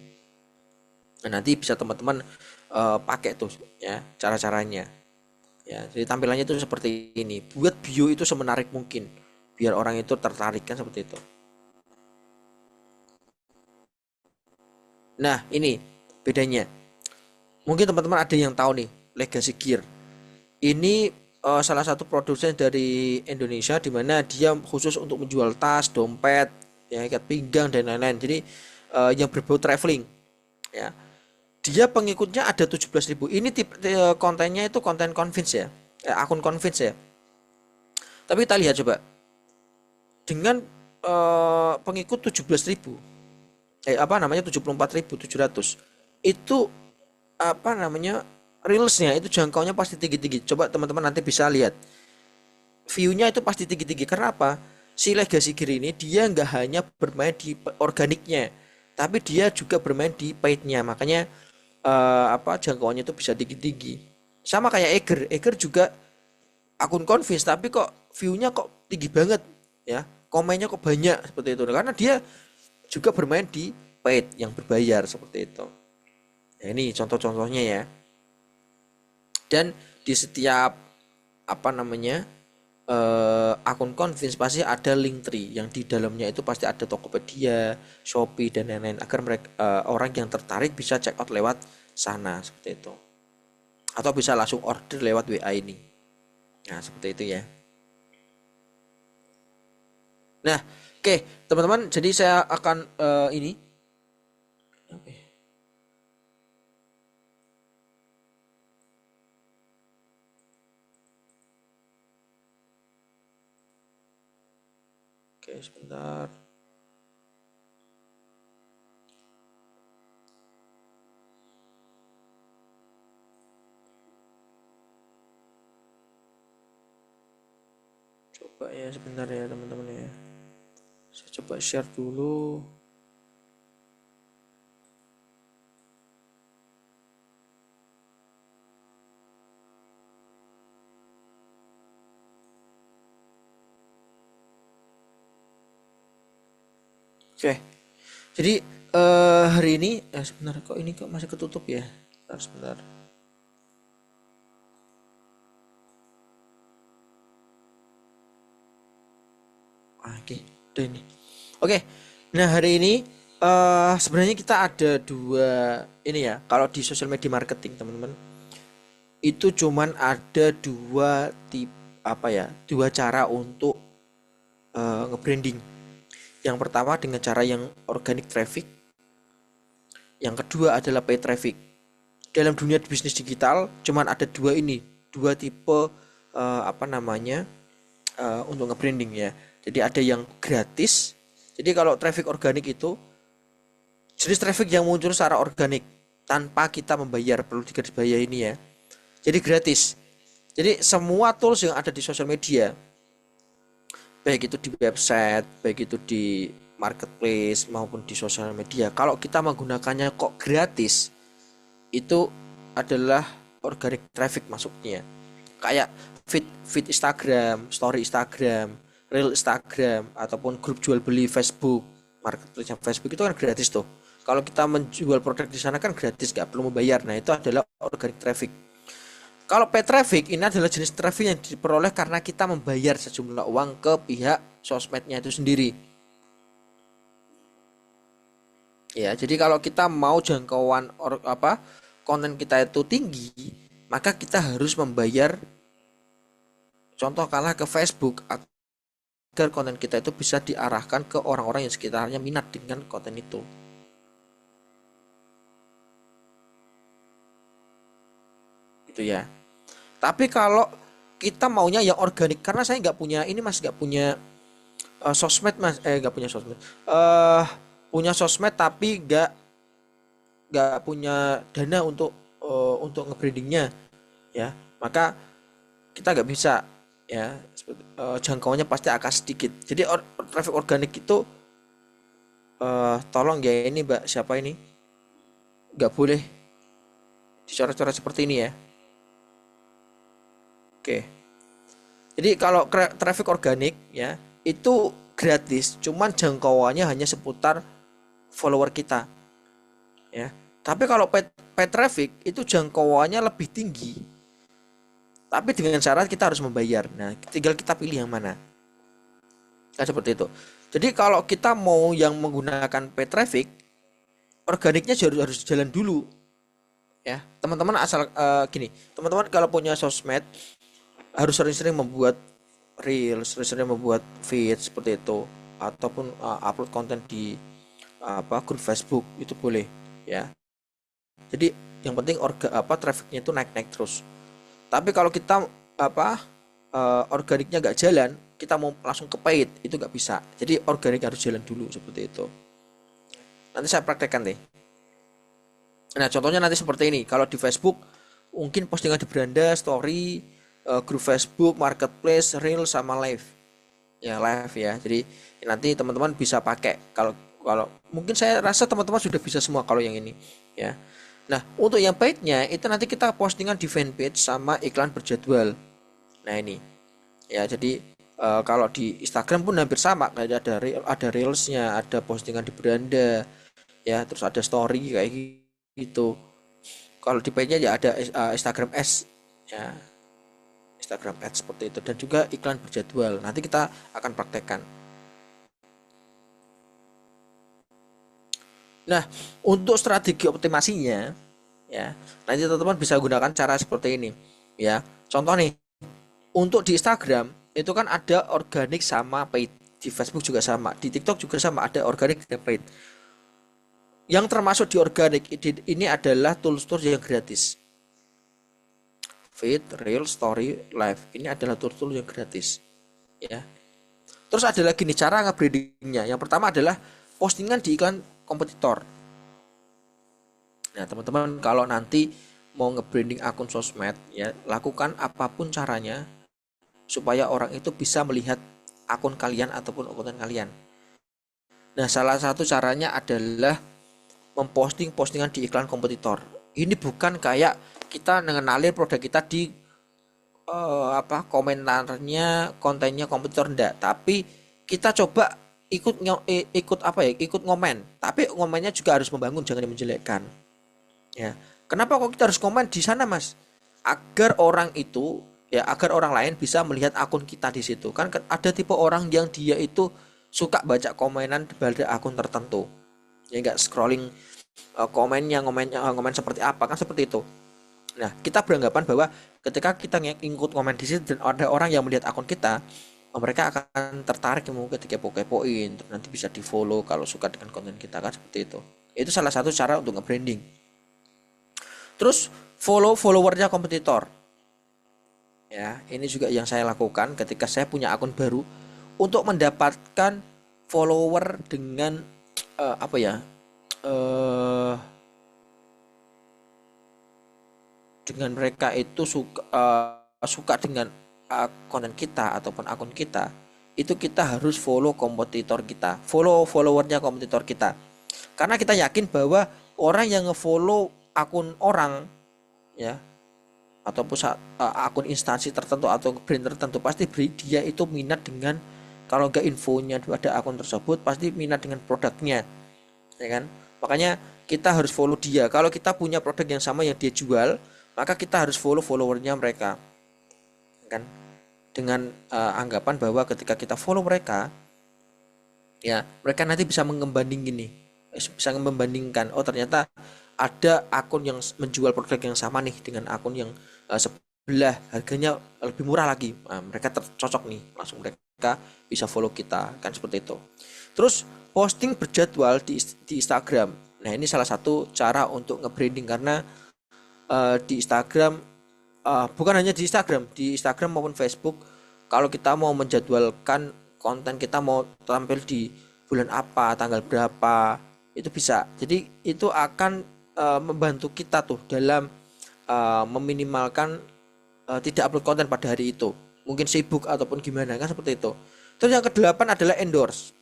S1: Nah, nanti bisa teman-teman pakai tuh ya cara-caranya. Ya, jadi tampilannya itu seperti ini. Buat bio itu semenarik mungkin biar orang itu tertarik, kan seperti itu. Nah, ini bedanya. Mungkin teman-teman ada yang tahu nih, Legacy Gear. Ini salah satu produsen dari Indonesia di mana dia khusus untuk menjual tas, dompet, ya, ikat pinggang dan lain-lain. Jadi yang berbau traveling, ya. Dia pengikutnya ada 17.000. Ini kontennya itu konten convince ya. Akun convince ya. Tapi kita lihat coba dengan pengikut 17.000, apa namanya, 74.700, itu apa namanya, reelsnya itu jangkauannya pasti tinggi-tinggi. Coba teman-teman nanti bisa lihat view-nya itu pasti tinggi-tinggi. Karena apa? Si Legacy Gear ini dia nggak hanya bermain di organiknya, tapi dia juga bermain di paidnya. Makanya apa, jangkauannya itu bisa tinggi-tinggi. Sama kayak Eger juga akun Convince tapi kok view-nya kok tinggi banget ya. Komennya kok banyak seperti itu. Karena dia juga bermain di paid yang berbayar seperti itu. Nah, ini contoh-contohnya ya. Dan di setiap apa namanya, akun Convince pasti ada link tree yang di dalamnya itu pasti ada Tokopedia, Shopee dan lain-lain agar mereka orang yang tertarik bisa check out lewat sana seperti itu. Atau bisa langsung order lewat WA ini. Nah, seperti itu ya. Nah, oke, teman-teman, jadi saya akan ini. Oke, sebentar. Coba ya sebentar ya teman-teman ya. Saya coba share dulu. Oke. Jadi hari ini sebentar, kok ini kok masih ketutup ya? Sebentar, sebentar. Oke, udah ini. Oke. Nah, hari ini sebenarnya kita ada dua ini ya. Kalau di social media marketing, teman-teman, itu cuman ada dua tip apa ya? Dua cara untuk nge-branding. Yang pertama dengan cara yang organic traffic, yang kedua adalah paid traffic. Dalam dunia bisnis digital cuman ada dua ini, dua tipe apa namanya, untuk nge-branding ya. Jadi ada yang gratis. Jadi kalau traffic organik itu jenis traffic yang muncul secara organik tanpa kita membayar, perlu digarisbawahi ini ya. Jadi gratis. Jadi semua tools yang ada di sosial media, baik itu di website, baik itu di marketplace maupun di sosial media, kalau kita menggunakannya kok gratis, itu adalah organic traffic masuknya. Kayak feed Instagram, story Instagram, reel Instagram, ataupun grup jual beli Facebook, marketplace Facebook itu kan gratis tuh. Kalau kita menjual produk di sana kan gratis, nggak perlu membayar. Nah, itu adalah organic traffic. Kalau paid traffic ini adalah jenis traffic yang diperoleh karena kita membayar sejumlah uang ke pihak sosmednya itu sendiri. Ya, jadi kalau kita mau jangkauan apa konten kita itu tinggi, maka kita harus membayar, contoh kalah ke Facebook agar konten kita itu bisa diarahkan ke orang-orang yang sekitarnya minat dengan konten itu. Itu ya. Tapi kalau kita maunya yang organik, karena saya nggak punya ini mas, nggak punya sosmed mas, nggak punya sosmed, punya sosmed tapi nggak punya dana untuk nge-brandingnya ya, maka kita nggak bisa ya, jangkauannya pasti akan sedikit. Jadi traffic organik itu tolong ya ini mbak siapa ini, nggak boleh dicoret-coret seperti ini ya. Oke, jadi kalau traffic organik ya itu gratis, cuman jangkauannya hanya seputar follower kita ya. Tapi kalau paid traffic itu jangkauannya lebih tinggi, tapi dengan syarat kita harus membayar. Nah, tinggal kita pilih yang mana. Nah, seperti itu. Jadi kalau kita mau yang menggunakan paid traffic, organiknya harus jalan dulu ya. Teman-teman asal gini, teman-teman kalau punya sosmed harus sering-sering membuat reels, sering-sering membuat feed seperti itu, ataupun upload konten di apa grup Facebook itu boleh ya. Jadi yang penting trafficnya itu naik-naik terus. Tapi kalau kita apa organiknya nggak jalan, kita mau langsung ke paid itu nggak bisa. Jadi organik harus jalan dulu seperti itu. Nanti saya praktekkan deh. Nah, contohnya nanti seperti ini. Kalau di Facebook mungkin postingan di beranda, story, grup Facebook, marketplace, reel sama live. Ya, live ya. Jadi nanti teman-teman bisa pakai kalau kalau mungkin saya rasa teman-teman sudah bisa semua kalau yang ini ya. Nah, untuk yang paidnya itu nanti kita postingan di fanpage sama iklan berjadwal. Nah, ini. Ya, jadi kalau di Instagram pun hampir sama, kayak ada reelsnya, ada postingan di beranda, ya, terus ada story kayak gitu. Kalau di paidnya ya ada Instagram Ads, ya, Instagram Ads seperti itu, dan juga iklan berjadwal. Nanti kita akan praktekkan. Nah, untuk strategi optimasinya, ya, nanti teman-teman bisa gunakan cara seperti ini, ya. Contoh nih, untuk di Instagram itu kan ada organik sama paid, di Facebook juga sama, di TikTok juga sama, ada organik dan paid. Yang termasuk di organik ini adalah tools-tools yang gratis. Feed, Reel, Story, Live. Ini adalah tools-tools yang gratis, ya. Terus ada lagi nih cara nge-brandingnya. Yang pertama adalah postingan di iklan kompetitor. Nah, teman-teman kalau nanti mau nge-branding akun sosmed, ya, lakukan apapun caranya supaya orang itu bisa melihat akun kalian ataupun konten kalian. Nah, salah satu caranya adalah memposting postingan di iklan kompetitor. Ini bukan kayak kita mengenalin produk kita di komentarnya kontennya kompetitor, enggak, tapi kita coba ikut apa ya, ikut ngomen, tapi ngomennya juga harus membangun, jangan menjelekkan, ya. Kenapa kok kita harus komen di sana, Mas? Agar orang itu, ya, agar orang lain bisa melihat akun kita di situ. Kan ada tipe orang yang dia itu suka baca komenan pada akun tertentu, ya, enggak scrolling komen seperti apa, kan seperti itu. Nah, kita beranggapan bahwa ketika kita ngikut komen di situ dan ada orang yang melihat akun kita, mereka akan tertarik, mungkin kepo-kepoin, nanti bisa di follow kalau suka dengan konten kita, kan seperti itu. Itu salah satu cara untuk nge-branding. Terus followernya kompetitor, ya, ini juga yang saya lakukan ketika saya punya akun baru untuk mendapatkan follower dengan apa ya, dengan mereka itu suka dengan konten kita ataupun akun kita, itu kita harus follow kompetitor kita, followernya kompetitor kita, karena kita yakin bahwa orang yang ngefollow akun orang, ya, ataupun akun instansi tertentu atau brand tertentu, pasti dia itu minat dengan, kalau enggak infonya pada akun tersebut, pasti minat dengan produknya, ya kan. Makanya kita harus follow dia. Kalau kita punya produk yang sama yang dia jual, maka kita harus follow followernya mereka, kan, dengan anggapan bahwa ketika kita follow mereka, ya, mereka nanti bisa membandingin nih, bisa membandingkan, oh ternyata ada akun yang menjual produk yang sama nih dengan akun yang sebelah, harganya lebih murah lagi. Nah, mereka tercocok nih, langsung mereka bisa follow kita, kan seperti itu. Terus posting berjadwal di Instagram. Nah, ini salah satu cara untuk nge-branding, karena di Instagram, bukan hanya di Instagram maupun Facebook, kalau kita mau menjadwalkan konten kita mau tampil di bulan apa, tanggal berapa, itu bisa. Jadi itu akan membantu kita tuh dalam meminimalkan tidak upload konten pada hari itu, mungkin sibuk ataupun gimana, kan seperti itu. Terus yang kedelapan adalah endorse.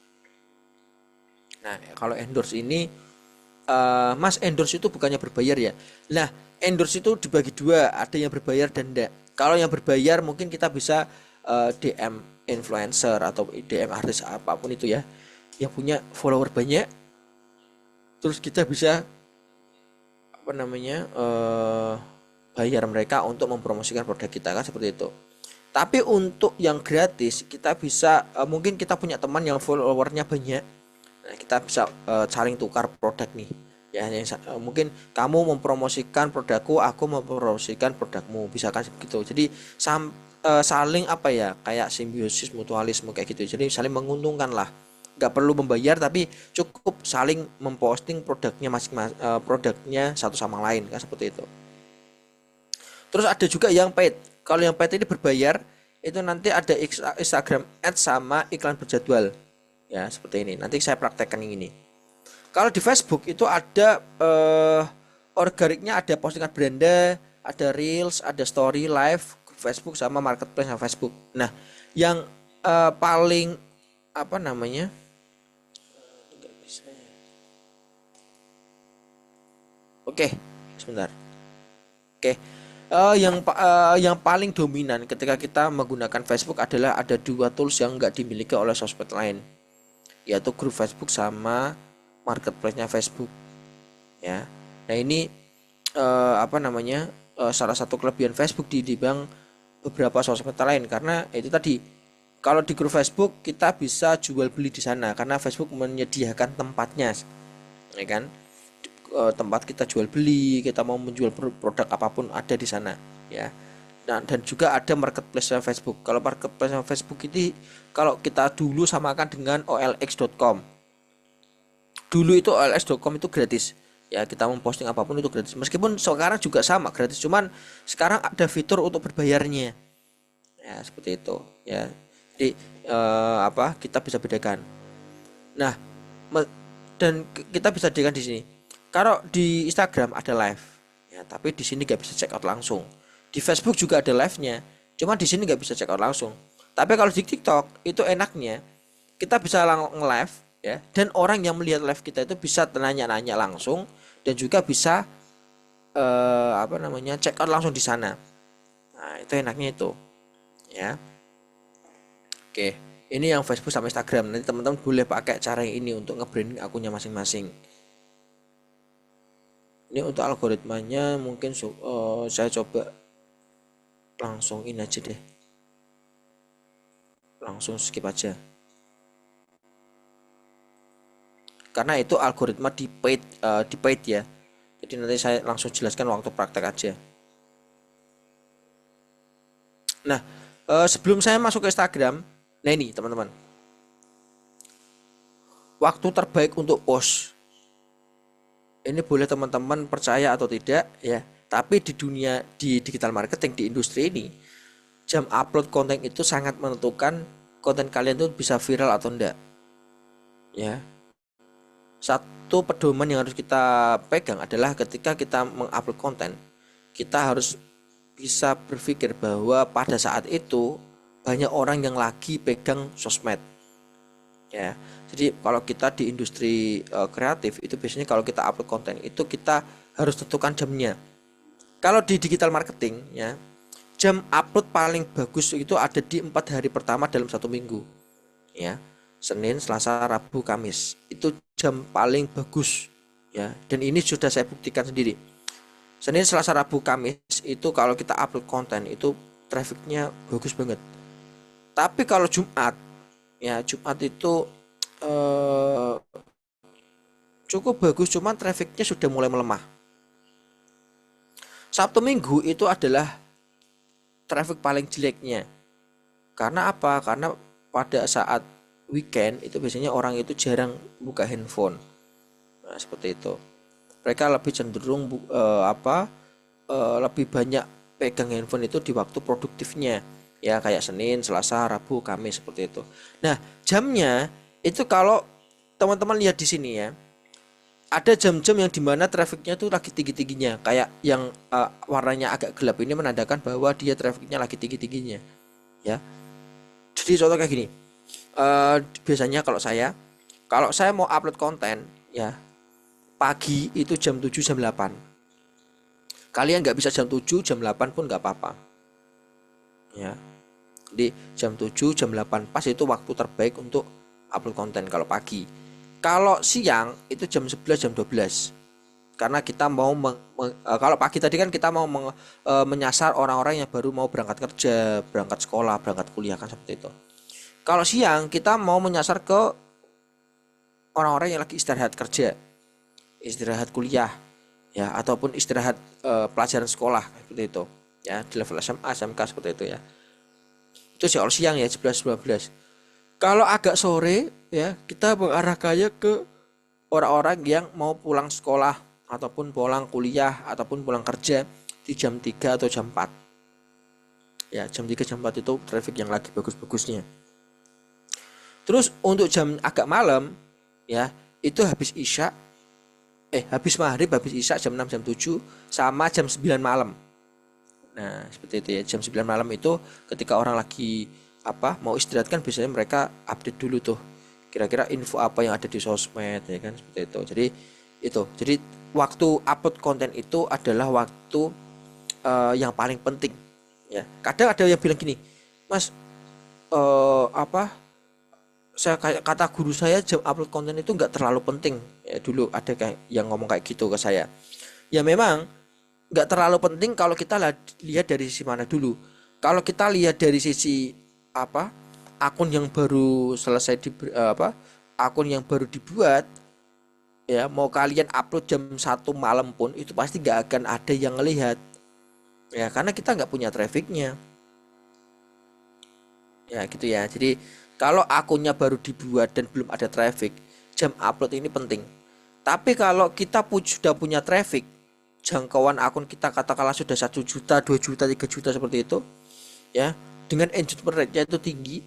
S1: Nah, kalau endorse ini, Mas, endorse itu bukannya berbayar ya? Nah, endorse itu dibagi dua, ada yang berbayar dan enggak. Kalau yang berbayar mungkin kita bisa DM influencer atau DM artis apapun itu, ya, yang punya follower banyak. Terus kita bisa apa namanya, bayar mereka untuk mempromosikan produk kita, kan seperti itu. Tapi untuk yang gratis kita bisa, mungkin kita punya teman yang followernya banyak. Nah, kita bisa saling tukar produk nih, ya, mungkin kamu mempromosikan produkku, aku mempromosikan produkmu, bisa kan gitu. Jadi saling apa ya, kayak simbiosis mutualisme kayak gitu. Jadi saling menguntungkan lah, nggak perlu membayar, tapi cukup saling memposting produknya masing-masing, produknya satu sama lain, kan seperti itu. Terus ada juga yang paid. Kalau yang paid ini berbayar, itu nanti ada Instagram Ads sama iklan berjadwal, ya, seperti ini. Nanti saya praktekkan yang ini. Kalau di Facebook itu ada organiknya ada postingan beranda, ada reels, ada story, live, Facebook sama marketplace sama Facebook. Nah, yang paling apa namanya? Oke, sebentar. Oke. Yang paling dominan ketika kita menggunakan Facebook adalah ada dua tools yang nggak dimiliki oleh sosmed lain, yaitu grup Facebook sama marketplace-nya Facebook. Ya. Nah ini apa namanya salah satu kelebihan Facebook dibanding beberapa sosmed lain karena itu tadi kalau di grup Facebook kita bisa jual beli di sana karena Facebook menyediakan tempatnya, ya kan? Tempat kita jual beli, kita mau menjual produk apapun ada di sana, ya. Nah, dan juga ada marketplace Facebook. Kalau marketplace Facebook ini kalau kita dulu samakan dengan OLX.com. Dulu itu OLX.com itu gratis. Ya, kita memposting apapun itu gratis. Meskipun sekarang juga sama gratis, cuman sekarang ada fitur untuk berbayarnya. Ya, seperti itu, ya. Jadi apa? Kita bisa bedakan. Nah, dan kita bisa bedakan di sini. Kalau di Instagram ada live, ya, tapi di sini nggak bisa check out langsung. Di Facebook juga ada live-nya, cuma di sini nggak bisa check out langsung. Tapi kalau di TikTok itu enaknya kita bisa live, ya, dan orang yang melihat live kita itu bisa nanya-nanya langsung dan juga bisa apa namanya check out langsung di sana. Nah itu enaknya itu, ya. Oke, ini yang Facebook sama Instagram. Nanti teman-teman boleh pakai cara yang ini untuk nge-branding akunnya masing-masing. Ini untuk algoritmanya mungkin saya coba langsung ini aja deh, langsung skip aja karena itu algoritma di paid ya, jadi nanti saya langsung jelaskan waktu praktek aja. Nah sebelum saya masuk ke Instagram, nah ini teman-teman waktu terbaik untuk post ini boleh teman-teman percaya atau tidak ya, tapi di dunia di digital marketing di industri ini jam upload konten itu sangat menentukan konten kalian itu bisa viral atau enggak, ya. Satu pedoman yang harus kita pegang adalah ketika kita mengupload konten kita harus bisa berpikir bahwa pada saat itu banyak orang yang lagi pegang sosmed, ya. Jadi kalau kita di industri kreatif itu biasanya kalau kita upload konten itu kita harus tentukan jamnya. Kalau di digital marketing ya, jam upload paling bagus itu ada di 4 hari pertama dalam satu minggu, ya. Senin, Selasa, Rabu, Kamis itu jam paling bagus, ya. Dan ini sudah saya buktikan sendiri. Senin, Selasa, Rabu, Kamis itu kalau kita upload konten itu trafficnya bagus banget. Tapi kalau Jumat, ya Jumat itu cukup bagus, cuman trafficnya sudah mulai melemah. Sabtu Minggu itu adalah traffic paling jeleknya. Karena apa? Karena pada saat weekend itu biasanya orang itu jarang buka handphone. Nah, seperti itu. Mereka lebih cenderung lebih banyak pegang handphone itu di waktu produktifnya. Ya kayak Senin, Selasa, Rabu, Kamis seperti itu. Nah, jamnya itu kalau teman-teman lihat di sini ya, ada jam-jam yang dimana trafficnya tuh lagi tinggi-tingginya, kayak yang warnanya agak gelap ini menandakan bahwa dia trafficnya lagi tinggi-tingginya, ya. Jadi contoh kayak gini, biasanya kalau saya mau upload konten ya pagi itu jam 7 jam 8. Kalian nggak bisa jam 7 jam 8 pun nggak apa-apa, ya. Jadi jam 7 jam 8 pas itu waktu terbaik untuk upload konten kalau pagi. Kalau siang itu jam 11 jam 12. Karena kita mau kalau pagi tadi kan kita mau menyasar orang-orang yang baru mau berangkat kerja, berangkat sekolah, berangkat kuliah kan seperti itu. Kalau siang kita mau menyasar ke orang-orang yang lagi istirahat kerja, istirahat kuliah, ya ataupun istirahat pelajaran sekolah seperti itu, ya di level SMA, SMK seperti itu ya. Itu soal siang ya 11-12. Kalau agak sore ya kita mengarahkannya ke orang-orang yang mau pulang sekolah ataupun pulang kuliah ataupun pulang kerja di jam 3 atau jam 4. Ya, jam 3 jam 4 itu traffic yang lagi bagus-bagusnya. Terus untuk jam agak malam ya, itu habis Isya habis maghrib, habis isya jam 6 jam 7 sama jam 9 malam. Nah, seperti itu ya. Jam 9 malam itu ketika orang lagi mau istirahat kan biasanya mereka update dulu tuh. Kira-kira info apa yang ada di sosmed ya kan seperti itu. Jadi itu. Jadi waktu upload konten itu adalah waktu yang paling penting ya. Kadang ada yang bilang gini, "Mas, eh, apa saya kayak kata guru saya jam upload konten itu nggak terlalu penting." Ya, dulu ada kayak yang ngomong kayak gitu ke saya. Ya memang nggak terlalu penting kalau kita lihat dari sisi mana dulu. Kalau kita lihat dari sisi apa akun yang baru selesai akun yang baru dibuat, ya mau kalian upload jam 1 malam pun itu pasti nggak akan ada yang ngelihat ya, karena kita nggak punya trafficnya ya gitu ya. Jadi kalau akunnya baru dibuat dan belum ada traffic, jam upload ini penting. Tapi kalau kita sudah punya traffic, jangkauan akun kita katakanlah sudah 1 juta, 2 juta, 3 juta seperti itu ya, dengan engagement rate-nya itu tinggi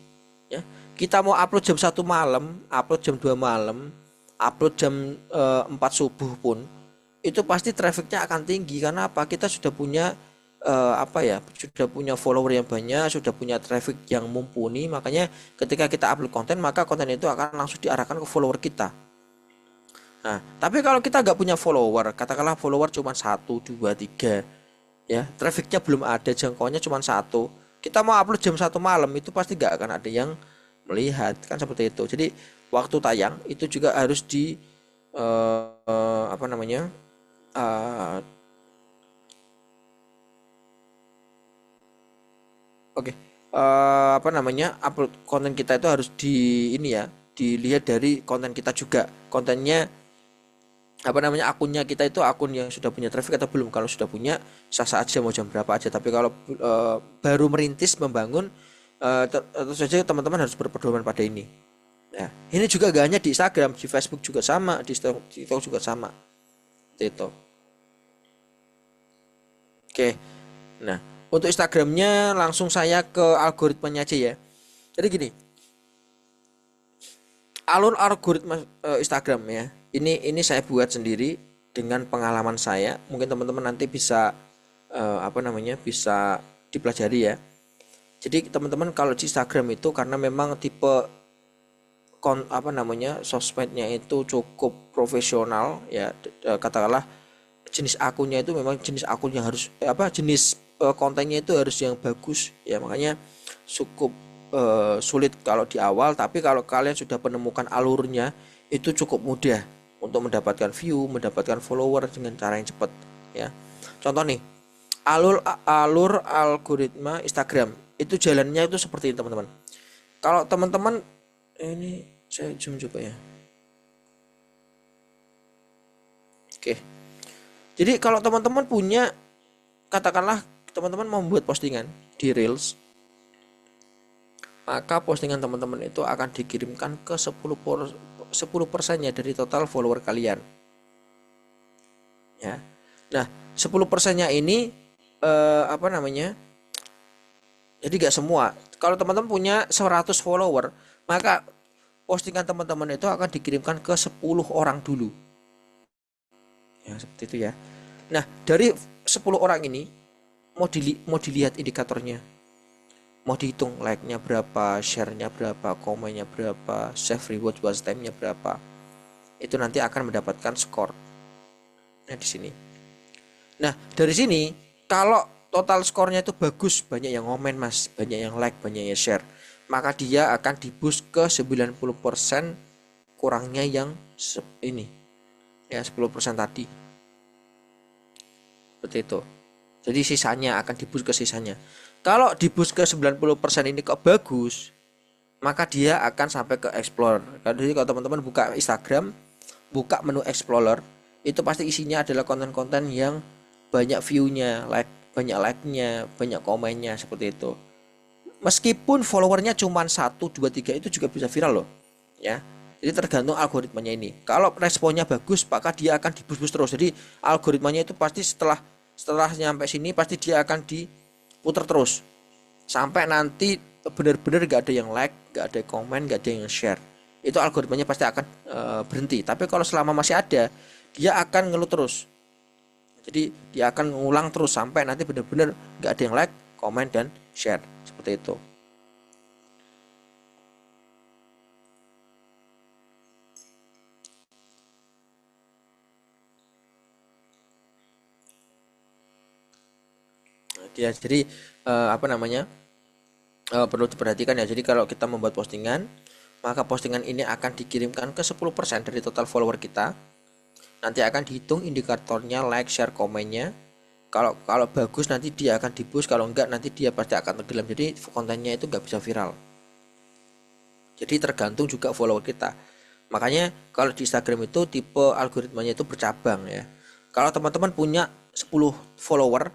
S1: ya, kita mau upload jam 1 malam, upload jam 2 malam, upload jam 4 subuh pun itu pasti trafficnya akan tinggi. Karena apa? Kita sudah punya sudah punya follower yang banyak, sudah punya traffic yang mumpuni. Makanya ketika kita upload konten, maka konten itu akan langsung diarahkan ke follower kita. Nah, tapi kalau kita nggak punya follower, katakanlah follower cuma 1, 2, 3 ya, trafficnya belum ada, jangkauannya cuma 1, kita mau upload jam 1 malam itu pasti nggak akan ada yang melihat kan seperti itu. Jadi waktu tayang itu juga harus di apa namanya eh, oke apa namanya upload konten kita itu harus dilihat dari konten kita juga, kontennya akunnya kita itu akun yang sudah punya traffic atau belum. Kalau sudah punya, sah-sah aja mau jam berapa aja. Tapi kalau baru merintis membangun, tentu saja teman-teman harus berpedoman pada ini ya. Ini juga gak hanya di Instagram, di Facebook juga sama, di TikTok juga sama itu. Oke, nah untuk Instagramnya langsung saya ke algoritmanya aja ya. Jadi gini, alur algoritma Instagram ya, ini saya buat sendiri dengan pengalaman saya. Mungkin teman-teman nanti bisa bisa dipelajari ya. Jadi teman-teman kalau di Instagram itu karena memang tipe sosmednya itu cukup profesional ya, katakanlah jenis akunnya itu memang jenis akun yang harus jenis kontennya itu harus yang bagus ya. Makanya cukup sulit kalau di awal, tapi kalau kalian sudah menemukan alurnya itu cukup mudah untuk mendapatkan view, mendapatkan follower dengan cara yang cepat ya. Contoh nih, alur algoritma Instagram itu jalannya itu seperti ini teman-teman. Kalau teman-teman ini saya zoom coba ya. Oke. Jadi kalau teman-teman punya, katakanlah teman-teman mau membuat postingan di Reels, maka postingan teman-teman itu akan dikirimkan ke 10%-nya dari total follower kalian ya. Nah 10%-nya ini jadi gak semua. Kalau teman-teman punya 100 follower, maka postingan teman-teman itu akan dikirimkan ke 10 orang dulu ya, seperti itu ya. Nah dari 10 orang ini mau dilihat indikatornya, mau dihitung like-nya berapa, share-nya berapa, komennya berapa, save reward watch time-nya berapa. Itu nanti akan mendapatkan skor. Nah di sini. Nah dari sini kalau total skornya itu bagus, banyak yang komen mas, banyak yang like, banyak yang share, maka dia akan di-boost ke 90%, kurangnya yang ini ya 10% tadi. Seperti itu. Jadi sisanya akan di-boost ke sisanya. Kalau di-boost ke 90% ini kok bagus, maka dia akan sampai ke Explorer. Jadi kalau teman-teman buka Instagram, buka menu Explorer, itu pasti isinya adalah konten-konten yang banyak view-nya, banyak like-nya, banyak komennya, seperti itu. Meskipun followernya cuma 1, 2, 3 itu juga bisa viral loh ya. Jadi tergantung algoritmanya ini. Kalau responnya bagus, maka dia akan di-boost terus. Jadi algoritmanya itu pasti setelah nyampe sini pasti dia akan diputar terus sampai nanti benar-benar gak ada yang like, gak ada komen, gak ada yang share. Itu algoritmanya pasti akan berhenti. Tapi kalau selama masih ada, dia akan ngeluh terus. Jadi dia akan ngulang terus sampai nanti benar-benar nggak ada yang like, komen, dan share seperti itu. Ya, jadi apa namanya, perlu diperhatikan ya. Jadi kalau kita membuat postingan, maka postingan ini akan dikirimkan ke 10% dari total follower kita. Nanti akan dihitung indikatornya like, share, komennya. Kalau bagus nanti dia akan di-boost, kalau enggak nanti dia pasti akan tenggelam. Jadi kontennya itu nggak bisa viral. Jadi tergantung juga follower kita. Makanya kalau di Instagram itu tipe algoritmanya itu bercabang ya. Kalau teman-teman punya 10 follower,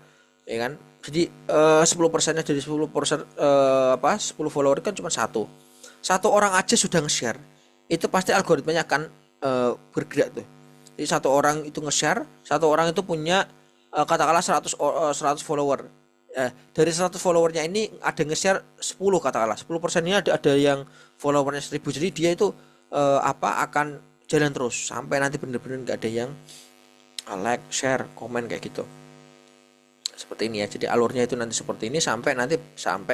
S1: ya kan? Jadi 10%-nya dari 10% 10 follower kan cuma satu. Satu orang aja sudah nge-share. Itu pasti algoritmanya akan bergerak tuh. Jadi satu orang itu nge-share, satu orang itu punya katakanlah 100 follower. Dari 100 followernya ini ada nge-share 10, katakanlah 10%-nya ada yang followernya 1000. Jadi dia itu akan jalan terus sampai nanti benar-benar nggak ada yang like, share, komen kayak gitu. Seperti ini ya. Jadi alurnya itu nanti seperti ini sampai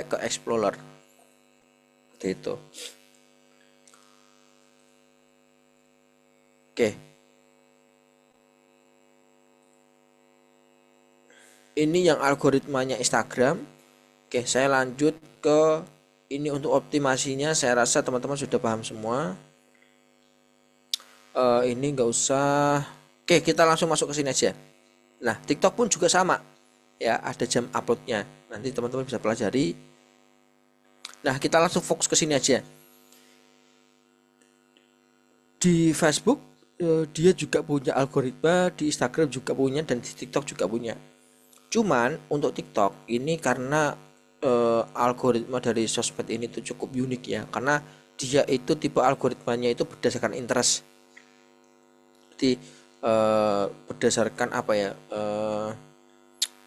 S1: ke explorer. Seperti itu. Oke. Ini yang algoritmanya Instagram. Oke, saya lanjut ke ini untuk optimasinya. Saya rasa teman-teman sudah paham semua. Ini nggak usah. Oke, kita langsung masuk ke sini aja. Nah, TikTok pun juga sama. Ya, ada jam uploadnya. Nanti teman-teman bisa pelajari. Nah, kita langsung fokus ke sini aja. Di Facebook dia juga punya algoritma, di Instagram juga punya, dan di TikTok juga punya. Cuman untuk TikTok ini karena algoritma dari sosmed ini tuh cukup unik ya, karena dia itu tipe algoritmanya itu berdasarkan interest. Jadi berdasarkan apa ya,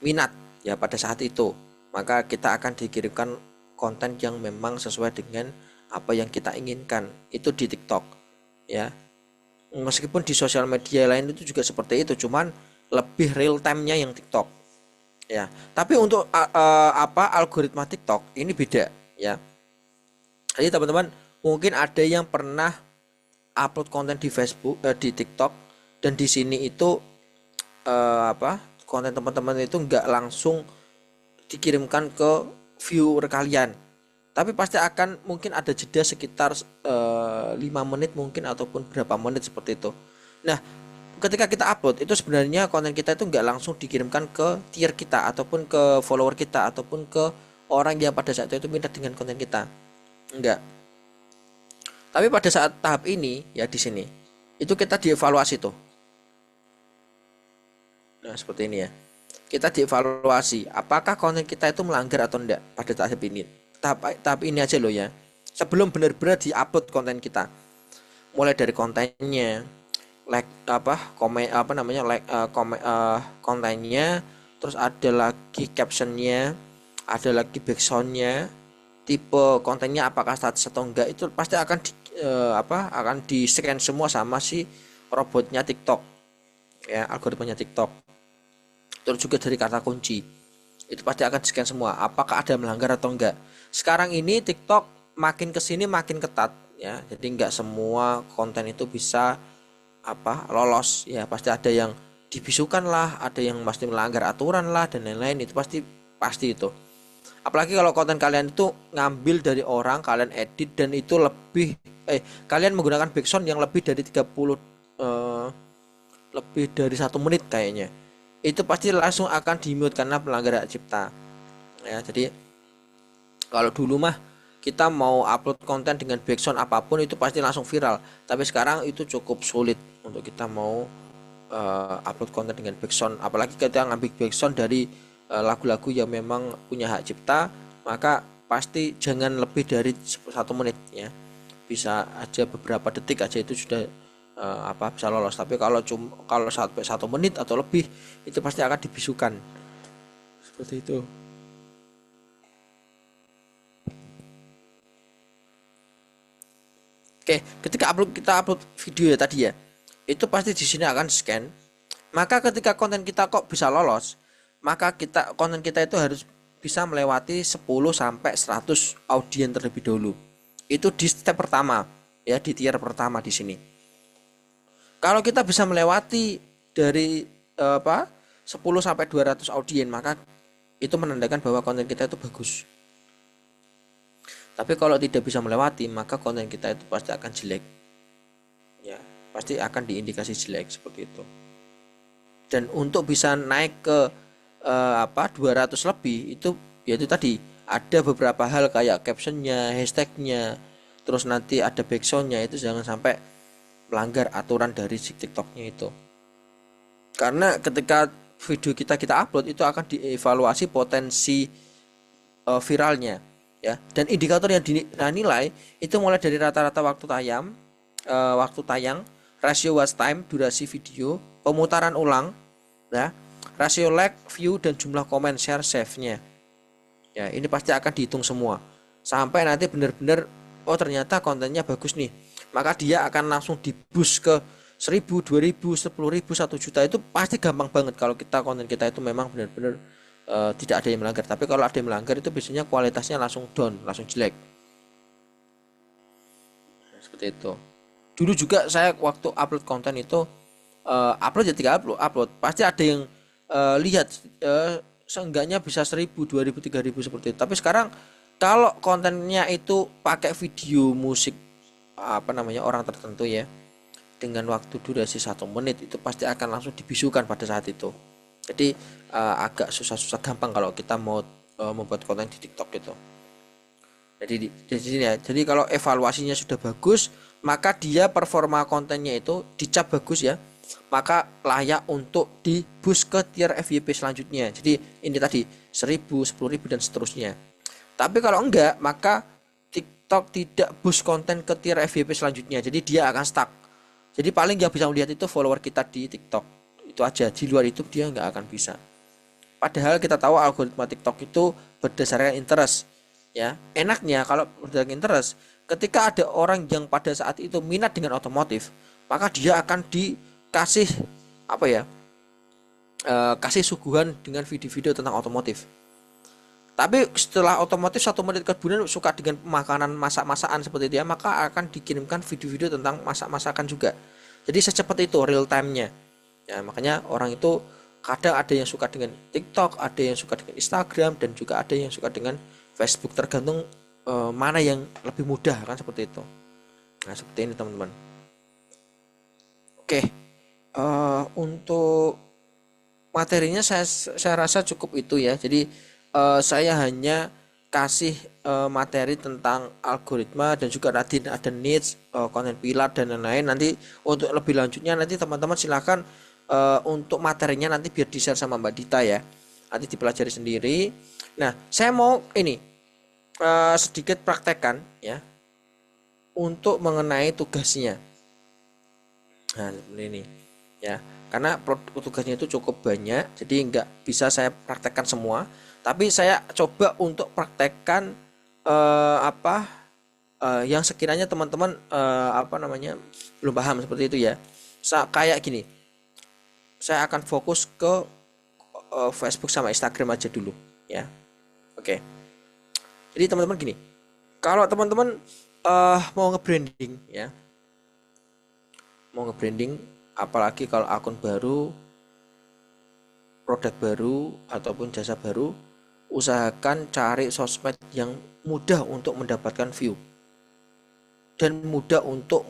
S1: minat ya pada saat itu, maka kita akan dikirimkan konten yang memang sesuai dengan apa yang kita inginkan itu di TikTok ya. Meskipun di sosial media lain itu juga seperti itu, cuman lebih real time-nya yang TikTok ya. Tapi untuk algoritma TikTok ini beda ya. Jadi teman-teman mungkin ada yang pernah upload konten di Facebook, di TikTok, dan di sini itu konten teman-teman itu nggak langsung dikirimkan ke viewer kalian, tapi pasti akan mungkin ada jeda sekitar 5 menit mungkin ataupun berapa menit seperti itu. Nah, ketika kita upload itu sebenarnya konten kita itu nggak langsung dikirimkan ke tier kita ataupun ke follower kita ataupun ke orang yang pada saat itu minat dengan konten kita, enggak. Tapi pada saat tahap ini ya di sini itu kita dievaluasi tuh. Nah, seperti ini ya. Kita dievaluasi apakah konten kita itu melanggar atau enggak pada tahap ini. Tahap ini aja loh ya. Sebelum benar-benar diupload konten kita. Mulai dari kontennya, like komen like komen kontennya, terus ada lagi captionnya, ada lagi backsoundnya, tipe kontennya apakah status atau enggak, itu pasti akan akan di scan semua sama si robotnya TikTok ya, algoritmanya TikTok. Terus juga dari kata kunci itu pasti akan di scan semua apakah ada melanggar atau enggak. Sekarang ini TikTok makin kesini makin ketat ya, jadi enggak semua konten itu bisa lolos ya, pasti ada yang dibisukan lah, ada yang pasti melanggar aturan lah, dan lain-lain. Itu pasti itu. Apalagi kalau konten kalian itu ngambil dari orang, kalian edit, dan itu kalian menggunakan background yang lebih dari 30 lebih dari 1 menit kayaknya, itu pasti langsung akan di-mute karena pelanggar hak cipta ya. Jadi kalau dulu mah kita mau upload konten dengan background apapun itu pasti langsung viral, tapi sekarang itu cukup sulit untuk kita mau upload konten dengan background, apalagi kita ngambil background dari lagu-lagu yang memang punya hak cipta, maka pasti jangan lebih dari 1 menit ya. Bisa aja beberapa detik aja itu sudah bisa lolos. Tapi kalau sampai 1 menit atau lebih itu pasti akan dibisukan seperti itu. Oke, ketika kita upload video ya tadi ya, itu pasti di sini akan scan. Maka ketika konten kita kok bisa lolos, maka konten kita itu harus bisa melewati 10 sampai 100 audiens terlebih dahulu. Itu di step pertama, ya, di tier pertama di sini. Kalau kita bisa melewati dari 10 sampai 200 audiens, maka itu menandakan bahwa konten kita itu bagus. Tapi kalau tidak bisa melewati, maka konten kita itu pasti akan jelek. Ya, pasti akan diindikasi jelek seperti itu. Dan untuk bisa naik ke 200 lebih itu yaitu tadi ada beberapa hal kayak captionnya, hashtagnya, terus nanti ada backsoundnya, itu jangan sampai melanggar aturan dari si TikToknya itu. Karena ketika video kita upload itu akan dievaluasi potensi viralnya, ya. Dan indikator yang dinilai itu mulai dari rata-rata waktu tayang, rasio watch time, durasi video, pemutaran ulang, ya, rasio like, view, dan jumlah komen, share, save-nya. Ya, ini pasti akan dihitung semua sampai nanti benar-benar oh ternyata kontennya bagus nih. Maka dia akan langsung di-boost ke 1000, 2000, 10.000, 1 juta. Itu pasti gampang banget kalau konten kita itu memang benar-benar tidak ada yang melanggar. Tapi kalau ada yang melanggar itu biasanya kualitasnya langsung down, langsung jelek. Seperti itu. Dulu juga saya waktu upload konten itu upload ya 3 upload pasti ada yang lihat, seenggaknya bisa 1000, 2000, 3000 seperti itu. Tapi sekarang kalau kontennya itu pakai video musik orang tertentu, ya, dengan waktu durasi 1 menit, itu pasti akan langsung dibisukan pada saat itu. Jadi agak susah gampang kalau kita mau membuat konten di TikTok itu. Jadi di sini ya. Jadi kalau evaluasinya sudah bagus, maka dia performa kontennya itu dicap bagus, ya, maka layak untuk di boost ke tier FYP selanjutnya. Jadi ini tadi 1000, 10.000 dan seterusnya. Tapi kalau enggak, maka TikTok tidak boost konten ke tier FYP selanjutnya. Jadi dia akan stuck. Jadi paling yang bisa melihat itu follower kita di TikTok. Itu aja. Di luar itu dia nggak akan bisa. Padahal kita tahu algoritma TikTok itu berdasarkan interest, ya. Enaknya kalau berdasarkan interest, ketika ada orang yang pada saat itu minat dengan otomotif, maka dia akan dikasih kasih suguhan dengan video-video tentang otomotif. Tapi setelah otomotif 1 menit kemudian suka dengan makanan masak-masakan seperti itu, ya, maka akan dikirimkan video-video tentang masak-masakan juga. Jadi secepat itu real time-nya. Ya, makanya orang itu kadang ada yang suka dengan TikTok, ada yang suka dengan Instagram, dan juga ada yang suka dengan Facebook, tergantung mana yang lebih mudah, kan seperti itu. Nah, seperti ini teman-teman. Oke, untuk materinya saya rasa cukup itu, ya. Jadi saya hanya kasih materi tentang algoritma dan juga nanti ada needs, konten pilar dan lain-lain. Nanti untuk lebih lanjutnya nanti teman-teman silakan untuk materinya nanti biar di-share sama Mbak Dita, ya. Nanti dipelajari sendiri. Nah, saya mau ini sedikit praktekkan, ya, untuk mengenai tugasnya. Nah, seperti ini, ya. Karena tugasnya itu cukup banyak, jadi nggak bisa saya praktekkan semua. Tapi saya coba untuk praktekkan yang sekiranya teman-teman belum paham seperti itu, ya. Kayak gini, saya akan fokus ke Facebook sama Instagram aja dulu, ya. Oke. Jadi teman-teman gini, kalau teman-teman mau nge-branding, ya, apalagi kalau akun baru, produk baru ataupun jasa baru, usahakan cari sosmed yang mudah untuk mendapatkan view dan mudah untuk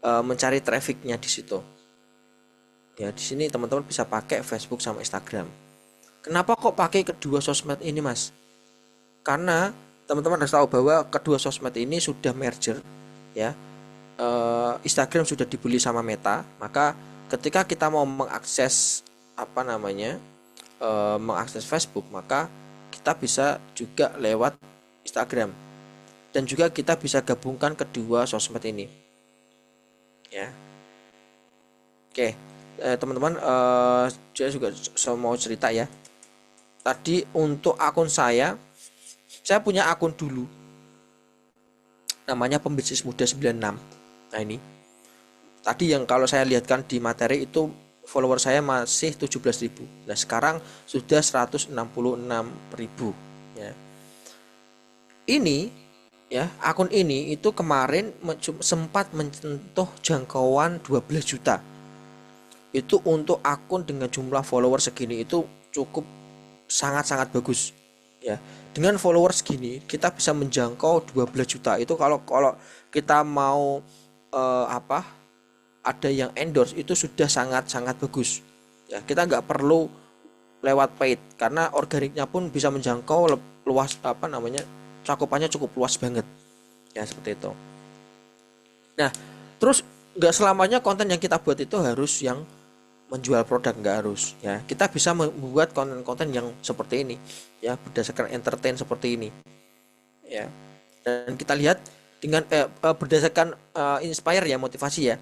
S1: mencari trafficnya di situ. Ya, di sini teman-teman bisa pakai Facebook sama Instagram. Kenapa kok pakai kedua sosmed ini, Mas? Karena teman-teman harus tahu bahwa kedua sosmed ini sudah merger, ya. Instagram sudah dibeli sama Meta, maka ketika kita mau mengakses mengakses Facebook, maka kita bisa juga lewat Instagram, dan juga kita bisa gabungkan kedua sosmed ini, ya. Oke, teman-teman, saya juga mau cerita, ya. Tadi untuk akun saya punya akun dulu namanya Pembisnis Muda 96. Nah, ini Tadi yang kalau saya lihatkan di materi itu follower saya masih 17.000. Nah, sekarang sudah 166.000 ya. Ini ya, akun ini itu kemarin sempat menyentuh jangkauan 12 juta. Itu untuk akun dengan jumlah follower segini itu cukup sangat-sangat bagus ya. Dengan follower segini kita bisa menjangkau 12 juta. Itu kalau kalau kita mau apa, ada yang endorse itu sudah sangat-sangat bagus ya. Kita nggak perlu lewat paid karena organiknya pun bisa menjangkau luas, apa namanya, cakupannya cukup luas banget ya, seperti itu. Nah, terus nggak selamanya konten yang kita buat itu harus yang menjual produk, nggak harus ya. Kita bisa membuat konten-konten yang seperti ini ya, berdasarkan entertain seperti ini ya. Dan kita lihat dengan berdasarkan inspire ya, motivasi ya.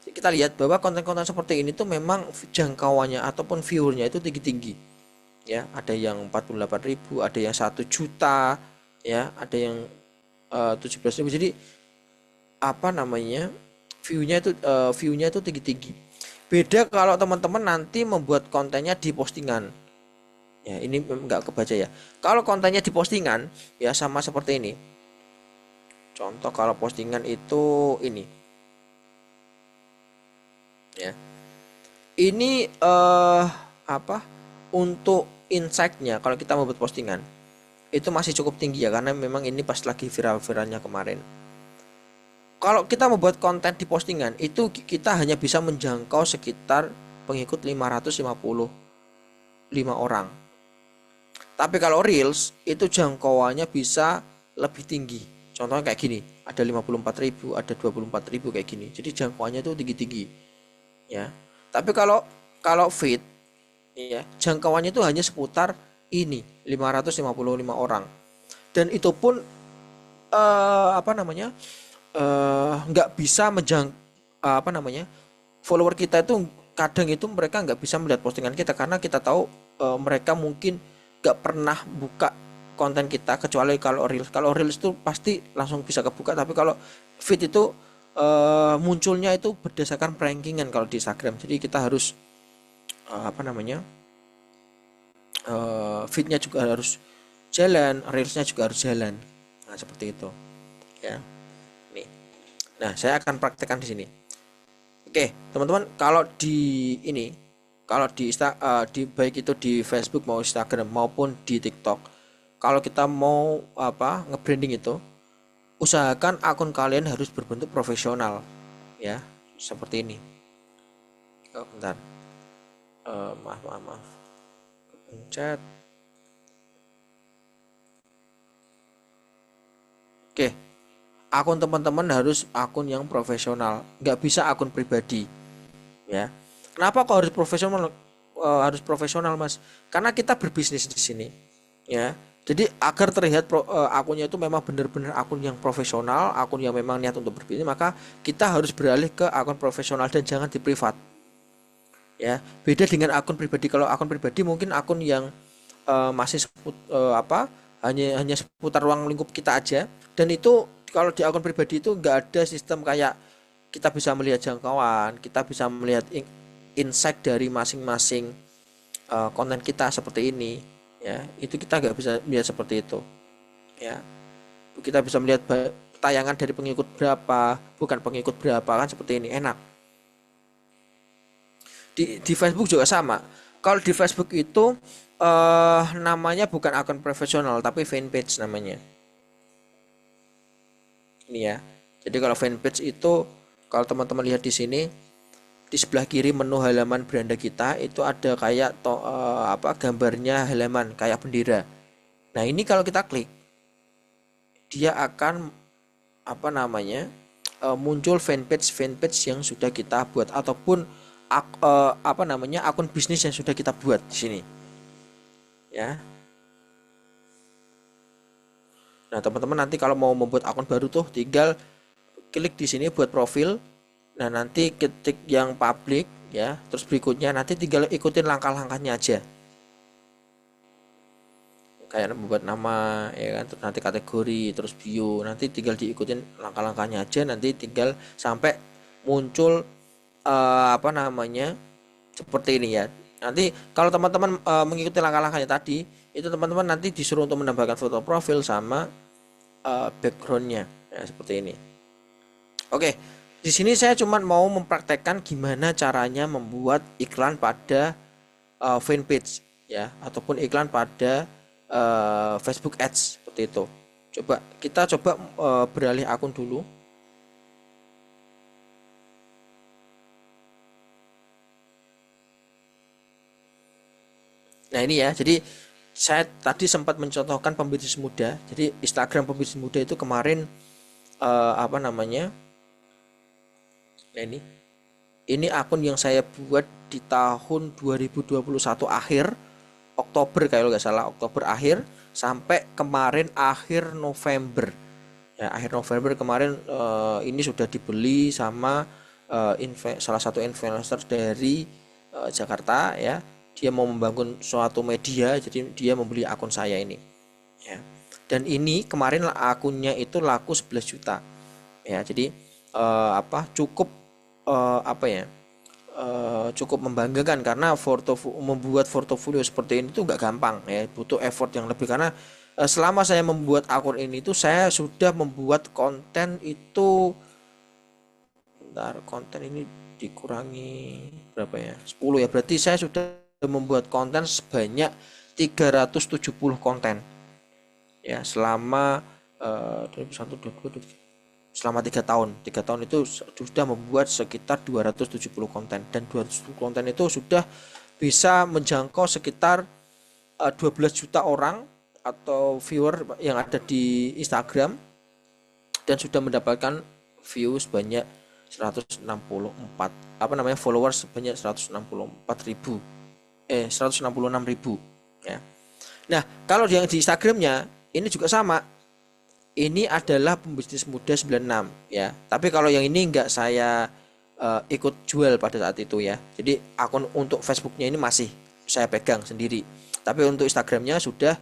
S1: Kita lihat bahwa konten-konten seperti ini tuh memang jangkauannya ataupun viewernya itu tinggi-tinggi ya. Ada yang 48.000, ada yang 1 juta ya, ada yang 17.000. Jadi apa namanya, viewnya itu tinggi-tinggi. Beda kalau teman-teman nanti membuat kontennya di postingan ya, ini nggak kebaca ya. Kalau kontennya di postingan ya sama seperti ini. Contoh kalau postingan itu ini ya, ini apa, untuk insight-nya kalau kita membuat postingan itu masih cukup tinggi ya, karena memang ini pas lagi viral-viralnya kemarin. Kalau kita membuat konten di postingan itu kita hanya bisa menjangkau sekitar pengikut 555 orang. Tapi kalau reels itu jangkauannya bisa lebih tinggi. Contohnya kayak gini, ada 54.000, ada 24.000 kayak gini. Jadi jangkauannya itu tinggi-tinggi ya. Tapi kalau kalau feed ya, jangkauannya itu hanya seputar ini 555 orang. Dan itu pun apa namanya, nggak bisa apa namanya, follower kita itu kadang itu mereka nggak bisa melihat postingan kita karena kita tahu mereka mungkin nggak pernah buka konten kita, kecuali kalau reels itu pasti langsung bisa kebuka. Tapi kalau feed itu munculnya itu berdasarkan rankingan kalau di Instagram. Jadi kita harus apa namanya, feednya juga harus jalan, reelsnya juga harus jalan. Nah, seperti itu ya. Nih, nah saya akan praktekkan di sini. Oke teman-teman, kalau di ini, kalau di baik itu di Facebook mau Instagram maupun di TikTok, kalau kita mau apa, nge-branding itu, usahakan akun kalian harus berbentuk profesional ya, seperti ini. Oh, bentar. Maaf pencet. Oke, akun teman-teman harus akun yang profesional, nggak bisa akun pribadi ya. Kenapa kok harus profesional? Harus profesional mas, karena kita berbisnis di sini ya. Jadi agar terlihat akunnya itu memang benar-benar akun yang profesional, akun yang memang niat untuk berbisnis, maka kita harus beralih ke akun profesional dan jangan di privat ya. Beda dengan akun pribadi. Kalau akun pribadi mungkin akun yang masih apa, hanya seputar ruang lingkup kita aja. Dan itu kalau di akun pribadi itu nggak ada sistem kayak kita bisa melihat jangkauan, kita bisa melihat insight dari masing-masing konten kita seperti ini ya. Itu kita nggak bisa melihat seperti itu ya. Kita bisa melihat tayangan dari pengikut berapa, bukan pengikut berapa, kan seperti ini, enak. Di Facebook juga sama. Kalau di Facebook itu namanya bukan akun profesional tapi fanpage namanya. Ini ya. Jadi kalau fanpage itu, kalau teman-teman lihat di sini, di sebelah kiri menu halaman beranda kita itu ada kayak apa, gambarnya halaman kayak bendera. Nah, ini kalau kita klik, dia akan apa namanya, muncul fanpage yang sudah kita buat ataupun apa namanya, akun bisnis yang sudah kita buat di sini. Ya. Nah, teman-teman nanti kalau mau membuat akun baru tuh tinggal klik di sini buat profil. Nah, nanti ketik yang public ya, terus berikutnya nanti tinggal ikutin langkah-langkahnya aja. Kayak membuat nama ya kan, terus nanti kategori, terus bio, nanti tinggal diikutin langkah-langkahnya aja, nanti tinggal sampai muncul apa namanya, seperti ini ya. Nanti kalau teman-teman mengikuti langkah-langkahnya tadi, itu teman-teman nanti disuruh untuk menambahkan foto profil sama backgroundnya ya, seperti ini. Oke, di sini saya cuma mau mempraktekkan gimana caranya membuat iklan pada fanpage ya, ataupun iklan pada Facebook Ads seperti itu. Kita coba beralih akun dulu. Nah ini ya, jadi saya tadi sempat mencontohkan pembisnis muda. Jadi Instagram pembisnis muda itu kemarin apa namanya? Nah ini akun yang saya buat di tahun 2021 akhir, Oktober kalau nggak salah, Oktober akhir sampai kemarin akhir November. Ya, akhir November kemarin ini sudah dibeli sama salah satu influencer dari Jakarta ya. Dia mau membangun suatu media, jadi dia membeli akun saya ini. Ya. Dan ini kemarin akunnya itu laku 11 juta. Ya, jadi cukup apa ya? Cukup membanggakan karena membuat portofolio seperti ini tuh nggak gampang ya, butuh effort yang lebih karena selama saya membuat akun ini tuh saya sudah membuat konten itu, bentar, konten ini dikurangi berapa ya, 10 ya, berarti saya sudah membuat konten sebanyak 370 konten ya selama 2021 2022 selama 3 tahun itu sudah membuat sekitar 270 konten, dan 270 konten itu sudah bisa menjangkau sekitar 12 juta orang atau viewer yang ada di Instagram, dan sudah mendapatkan view sebanyak 164 followers sebanyak 166.000 ya. Nah, kalau yang di Instagramnya ini juga sama. Ini adalah pembisnis muda 96 ya. Tapi kalau yang ini enggak saya ikut jual pada saat itu ya. Jadi akun untuk Facebooknya ini masih saya pegang sendiri. Tapi untuk Instagramnya sudah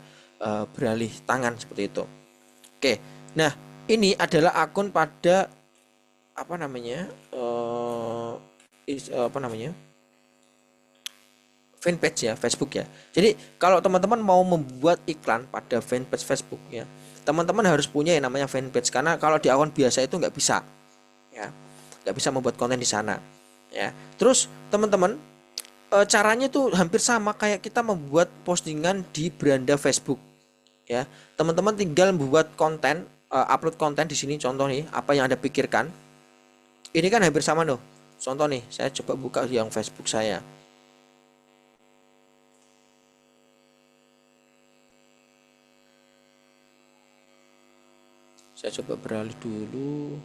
S1: beralih tangan seperti itu. Oke. Nah, ini adalah akun pada apa namanya? Fanpage ya, Facebook ya. Jadi kalau teman-teman mau membuat iklan pada fanpage Facebook ya, teman-teman harus punya yang namanya fanpage, karena kalau di akun biasa itu nggak bisa ya, nggak bisa membuat konten di sana ya. Terus teman-teman, caranya tuh hampir sama kayak kita membuat postingan di beranda Facebook ya. Teman-teman tinggal membuat konten, upload konten di sini. Contoh nih apa yang Anda pikirkan, ini kan hampir sama loh. Contoh nih, saya coba buka yang Facebook saya. Saya coba beralih dulu.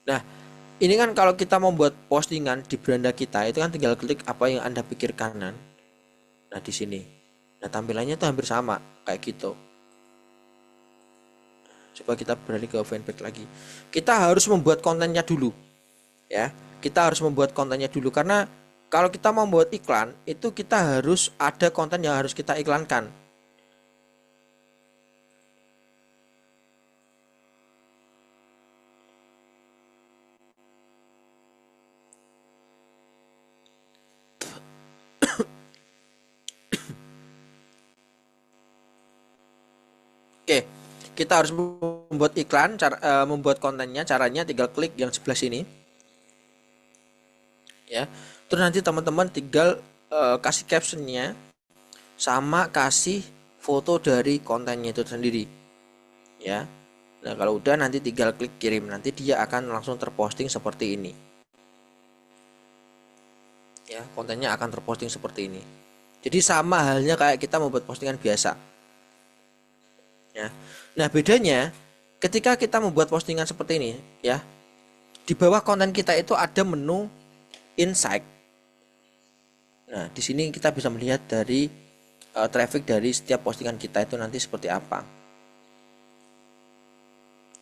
S1: Nah, ini kan kalau kita membuat postingan di beranda kita, itu kan tinggal klik apa yang Anda pikirkan. Nah, di sini. Nah, tampilannya itu hampir sama kayak gitu. Coba kita beralih ke fanpage lagi. Kita harus membuat kontennya dulu. Ya, kita harus membuat kontennya dulu karena kalau kita mau membuat iklan, itu kita harus ada konten yang harus kita iklankan. Oke, kita harus membuat iklan, membuat kontennya. Caranya tinggal klik yang sebelah sini. Ya, terus nanti teman-teman tinggal kasih captionnya sama kasih foto dari kontennya itu sendiri ya. Nah, kalau udah nanti tinggal klik kirim, nanti dia akan langsung terposting seperti ini ya, kontennya akan terposting seperti ini. Jadi sama halnya kayak kita membuat postingan biasa ya. Nah, bedanya ketika kita membuat postingan seperti ini ya, di bawah konten kita itu ada menu insight. Nah, di sini kita bisa melihat dari traffic dari setiap postingan kita itu nanti seperti apa.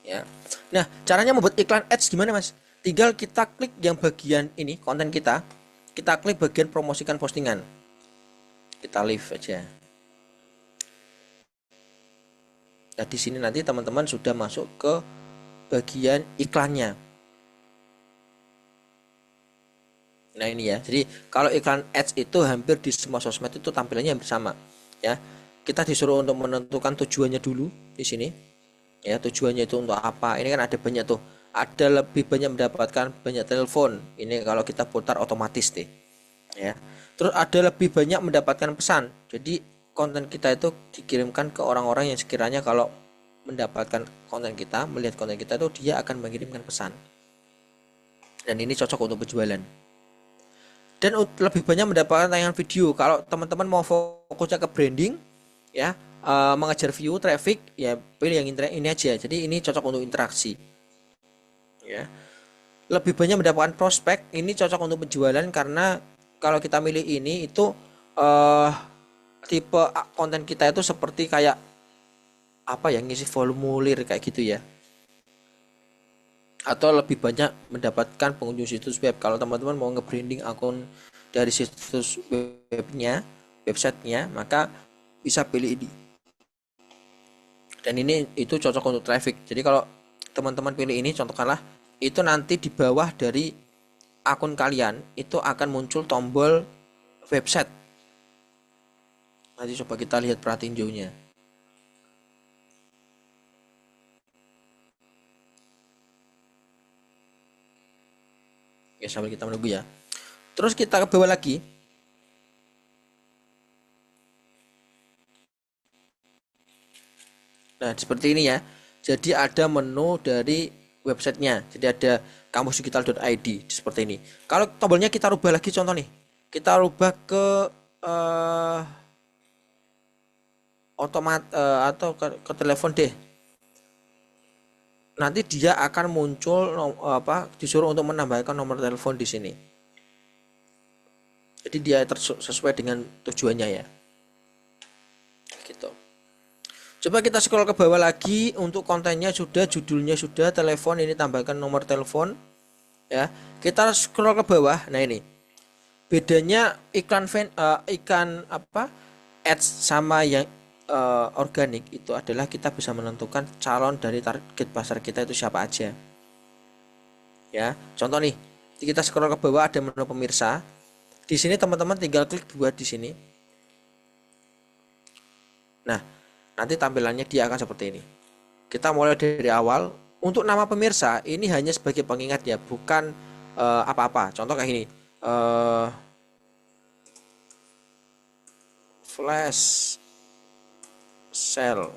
S1: Ya. Nah, caranya membuat iklan ads gimana, Mas? Tinggal kita klik yang bagian ini, konten kita. Kita klik bagian promosikan postingan. Kita leave aja. Nah, di sini nanti teman-teman sudah masuk ke bagian iklannya. Nah, ini ya. Jadi kalau iklan ads itu hampir di semua sosmed itu tampilannya hampir sama, ya. Kita disuruh untuk menentukan tujuannya dulu di sini. Ya, tujuannya itu untuk apa? Ini kan ada banyak tuh. Ada lebih banyak mendapatkan banyak telepon. Ini kalau kita putar otomatis deh. Ya. Terus ada lebih banyak mendapatkan pesan. Jadi konten kita itu dikirimkan ke orang-orang yang sekiranya kalau mendapatkan konten kita, melihat konten kita itu dia akan mengirimkan pesan. Dan ini cocok untuk penjualan. Dan lebih banyak mendapatkan tayangan video. Kalau teman-teman mau fokusnya ke branding, ya, mengejar view, traffic, ya pilih yang ini aja. Jadi ini cocok untuk interaksi. Ya. Lebih banyak mendapatkan prospek, ini cocok untuk penjualan karena kalau kita milih ini itu tipe konten kita itu seperti kayak apa ya, ngisi formulir kayak gitu ya. Atau lebih banyak mendapatkan pengunjung situs web. Kalau teman-teman mau nge-branding akun dari situs websitenya, maka bisa pilih ini. Dan ini itu cocok untuk traffic. Jadi kalau teman-teman pilih ini, contohkanlah itu nanti di bawah dari akun kalian itu akan muncul tombol website. Nanti coba kita lihat, perhatiin jauhnya. Ya, sambil kita menunggu ya. Terus kita ke bawah lagi. Nah, seperti ini ya. Jadi ada menu dari websitenya. Jadi ada kamusdigital.id seperti ini. Kalau tombolnya kita rubah lagi, contoh nih. Kita rubah ke atau ke telepon deh. Nanti dia akan muncul disuruh untuk menambahkan nomor telepon di sini. Jadi dia sesuai dengan tujuannya ya. Gitu. Coba kita scroll ke bawah lagi, untuk kontennya sudah, judulnya sudah, telepon ini tambahkan nomor telepon. Ya, kita scroll ke bawah. Nah, ini bedanya iklan ads sama yang organik itu adalah kita bisa menentukan calon dari target pasar kita itu siapa aja. Ya, contoh nih, kita scroll ke bawah ada menu pemirsa. Di sini teman-teman tinggal klik buat di sini. Nah, nanti tampilannya dia akan seperti ini. Kita mulai dari awal. Untuk nama pemirsa ini hanya sebagai pengingat ya, bukan apa-apa. Contoh kayak gini. Flash sale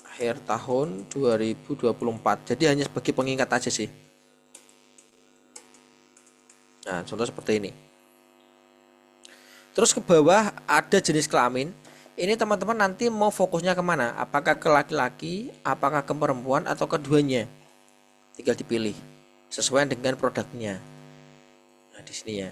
S1: akhir tahun 2024. Jadi hanya sebagai pengingat aja sih. Nah, contoh seperti ini. Terus ke bawah ada jenis kelamin. Ini teman-teman nanti mau fokusnya kemana? Apakah ke laki-laki, apakah ke perempuan, atau keduanya? Tinggal dipilih sesuai dengan produknya. Nah, di sini ya.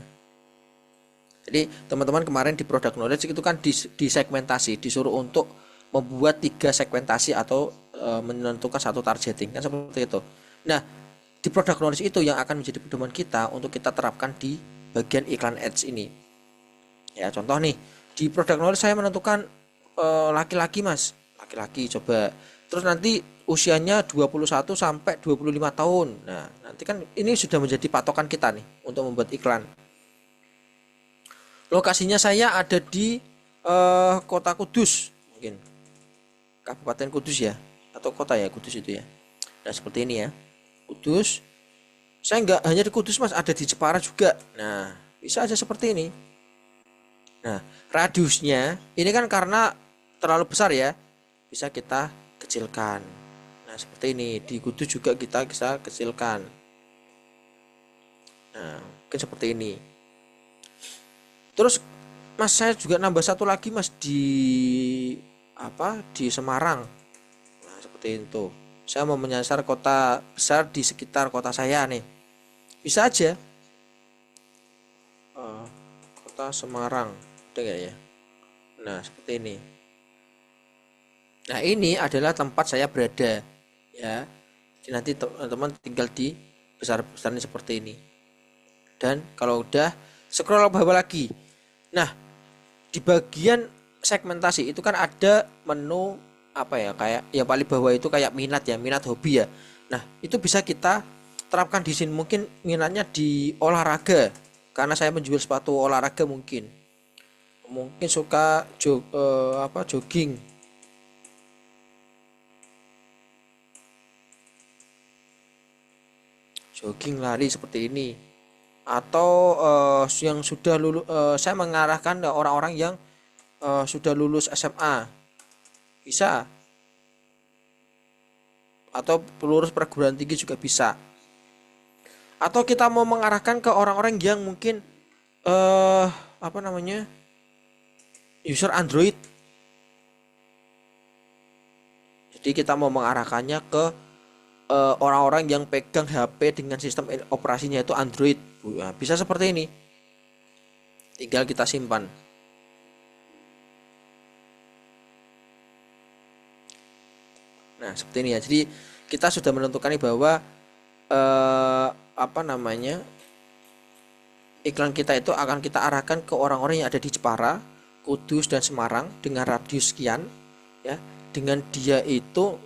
S1: Jadi teman-teman kemarin di product knowledge itu kan disegmentasi, disuruh untuk membuat 3 segmentasi atau menentukan satu targeting, kan seperti itu. Nah, di product knowledge itu yang akan menjadi pedoman kita untuk kita terapkan di bagian iklan ads ini. Ya, contoh nih, di product knowledge saya menentukan laki-laki mas, laki-laki coba. Terus nanti usianya 21 sampai 25 tahun. Nah, nanti kan ini sudah menjadi patokan kita nih untuk membuat iklan. Lokasinya saya ada di kota Kudus, mungkin Kabupaten Kudus ya, atau kota ya Kudus itu ya. Nah, seperti ini ya, Kudus. Saya nggak hanya di Kudus mas, ada di Jepara juga. Nah, bisa aja seperti ini. Nah, radiusnya ini kan karena terlalu besar ya, bisa kita kecilkan. Nah, seperti ini, di Kudus juga kita bisa kecilkan. Nah, mungkin seperti ini. Terus mas, saya juga nambah satu lagi mas di Semarang. Nah, seperti itu. Saya mau menyasar kota besar di sekitar kota saya nih. Bisa aja. Kota Semarang, ada nggak ya? Nah, seperti ini. Nah, ini adalah tempat saya berada ya. Jadi nanti teman-teman tinggal di besar-besaran seperti ini. Dan kalau udah scroll ke bawah lagi. Nah, di bagian segmentasi itu kan ada menu apa ya, kayak yang paling bawah itu kayak minat ya, minat hobi ya. Nah, itu bisa kita terapkan di sini. Mungkin minatnya di olahraga, karena saya menjual sepatu olahraga, mungkin suka jogging, lari seperti ini. Atau yang sudah lulus, saya mengarahkan ke orang-orang yang sudah lulus SMA, bisa, atau lulus perguruan tinggi juga bisa. Atau kita mau mengarahkan ke orang-orang yang mungkin apa namanya, user Android. Jadi kita mau mengarahkannya ke orang-orang yang pegang HP dengan sistem operasinya itu Android. Nah, bisa seperti ini. Tinggal kita simpan. Nah, seperti ini ya. Jadi kita sudah menentukan bahwa apa namanya, iklan kita itu akan kita arahkan ke orang-orang yang ada di Jepara, Kudus dan Semarang dengan radius sekian, ya. Dengan dia itu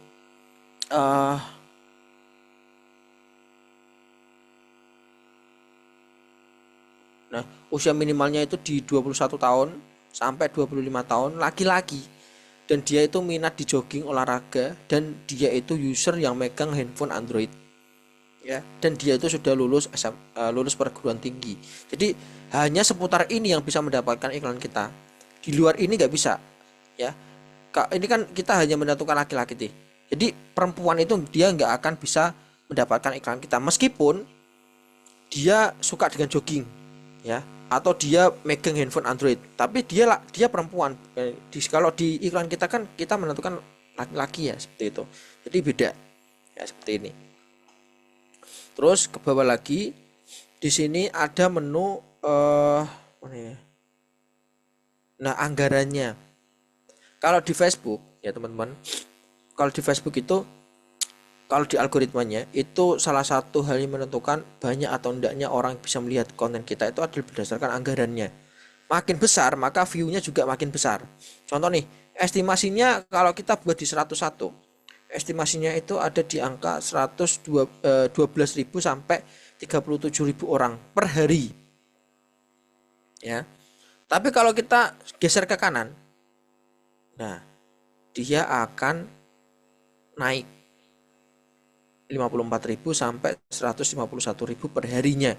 S1: nah, usia minimalnya itu di 21 tahun sampai 25 tahun, laki-laki. Dan dia itu minat di jogging, olahraga, dan dia itu user yang megang handphone Android. Ya, dan dia itu sudah lulus perguruan tinggi. Jadi hanya seputar ini yang bisa mendapatkan iklan kita. Di luar ini nggak bisa. Ya, ini kan kita hanya menentukan laki-laki nih. Jadi perempuan itu dia nggak akan bisa mendapatkan iklan kita, meskipun dia suka dengan jogging, ya, atau dia megang handphone Android, tapi dia perempuan. Kalau di iklan kita kan kita menentukan laki-laki ya, seperti itu. Jadi beda ya, seperti ini. Terus ke bawah lagi, di sini ada menu mana ya? Nah, anggarannya. Kalau di Facebook ya teman-teman, kalau di Facebook itu, kalau di algoritmanya itu salah satu hal yang menentukan banyak atau tidaknya orang bisa melihat konten kita itu adalah berdasarkan anggarannya. Makin besar maka view-nya juga makin besar. Contoh nih, estimasinya kalau kita buat di 101, estimasinya itu ada di angka 112.000 sampai 37.000 orang per hari. Ya. Tapi kalau kita geser ke kanan, nah, dia akan naik 54.000 sampai 151.000 per harinya.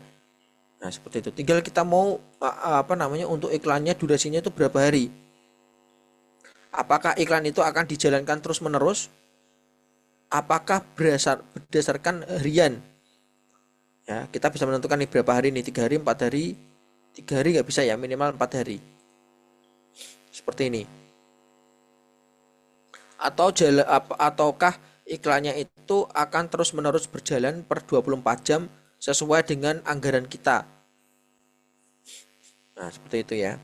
S1: Nah, seperti itu. Tinggal kita mau apa namanya, untuk iklannya durasinya itu berapa hari. Apakah iklan itu akan dijalankan terus-menerus? Apakah berdasarkan harian? Ya, kita bisa menentukan nih berapa hari nih, 3 hari, 4 hari. 3 hari nggak bisa ya, minimal 4 hari. Seperti ini. Ataukah iklannya itu akan terus-menerus berjalan per 24 jam sesuai dengan anggaran kita. Nah, seperti itu ya.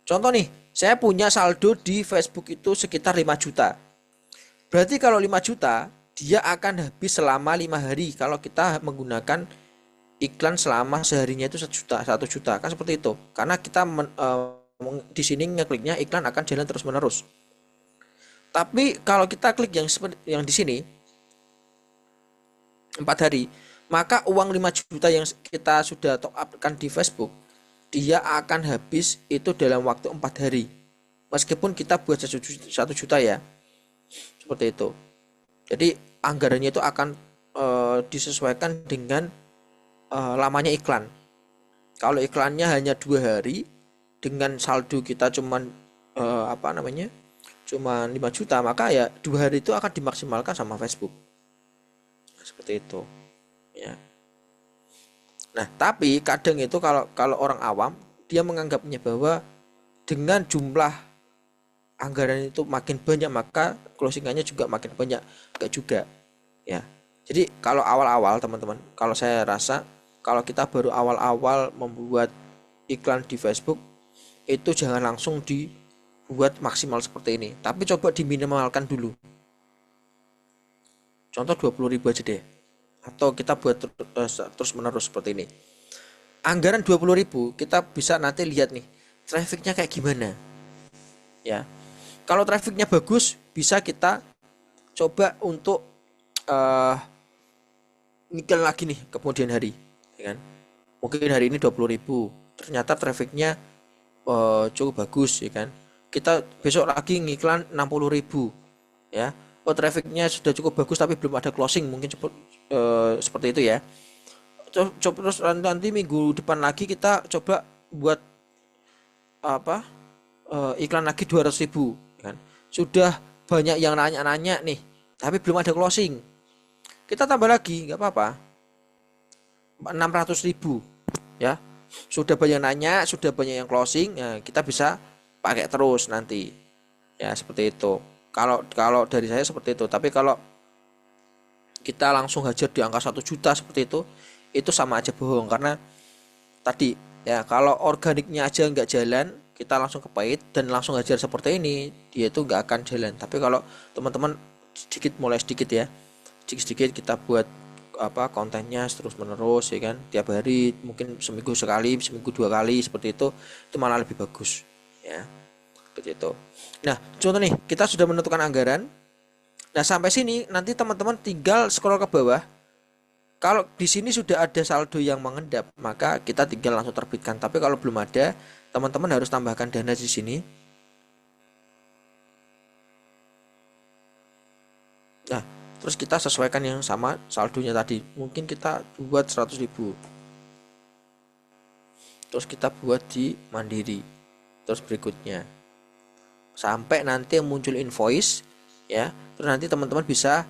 S1: Contoh nih, saya punya saldo di Facebook itu sekitar 5 juta. Berarti kalau 5 juta, dia akan habis selama 5 hari kalau kita menggunakan iklan selama seharinya itu 1 juta. Kan seperti itu. Karena kita di sini ngekliknya iklan akan jalan terus-menerus. Tapi kalau kita klik yang di sini 4 hari, maka uang 5 juta yang kita sudah top upkan di Facebook, dia akan habis itu dalam waktu 4 hari. Meskipun kita buat 1 juta ya. Seperti itu. Jadi anggarannya itu akan disesuaikan dengan lamanya iklan. Kalau iklannya hanya 2 hari dengan saldo kita cuman cuma 5 juta, maka ya 2 hari itu akan dimaksimalkan sama Facebook. Nah, seperti itu ya. Nah, tapi kadang itu kalau orang awam, dia menganggapnya bahwa dengan jumlah anggaran itu makin banyak maka closingannya juga makin banyak. Enggak juga ya. Jadi kalau awal-awal teman-teman, kalau saya rasa kalau kita baru awal-awal membuat iklan di Facebook, itu jangan langsung dibuat maksimal seperti ini, tapi coba diminimalkan dulu. Contoh 20.000 aja deh, atau kita buat terus menerus seperti ini. Anggaran 20.000 kita bisa nanti lihat nih trafficnya kayak gimana ya. Kalau trafficnya bagus, bisa kita coba untuk ngiklan lagi nih kemudian hari, ya kan? Mungkin hari ini 20.000, ternyata trafficnya cukup bagus, ya kan? Kita besok lagi ngiklan 60.000, ya. Oh, trafficnya sudah cukup bagus tapi belum ada closing, mungkin seperti itu ya. Terus nanti minggu depan lagi kita coba buat apa iklan lagi 200.000, kan? Sudah banyak yang nanya-nanya nih, tapi belum ada closing. Kita tambah lagi, nggak apa-apa, 600.000, ya. Sudah banyak nanya, sudah banyak yang closing, ya, kita bisa pakai terus nanti, ya seperti itu. Kalau dari saya seperti itu. Tapi kalau kita langsung hajar di angka 1 juta seperti itu sama aja bohong, karena tadi ya, kalau organiknya aja nggak jalan, kita langsung ke paid dan langsung hajar seperti ini, dia itu nggak akan jalan. Tapi kalau teman-teman mulai sedikit ya, sedikit kita buat kontennya terus menerus, ya kan, tiap hari, mungkin seminggu sekali, seminggu 2 kali, seperti itu malah lebih bagus, ya seperti itu. Nah, contoh nih, kita sudah menentukan anggaran. Nah, sampai sini nanti teman-teman tinggal scroll ke bawah. Kalau di sini sudah ada saldo yang mengendap, maka kita tinggal langsung terbitkan. Tapi kalau belum ada, teman-teman harus tambahkan dana di sini. Nah, terus kita sesuaikan yang sama saldonya tadi. Mungkin kita buat 100.000. Terus kita buat di Mandiri. Terus berikutnya. Sampai nanti muncul invoice, ya. Terus nanti teman-teman bisa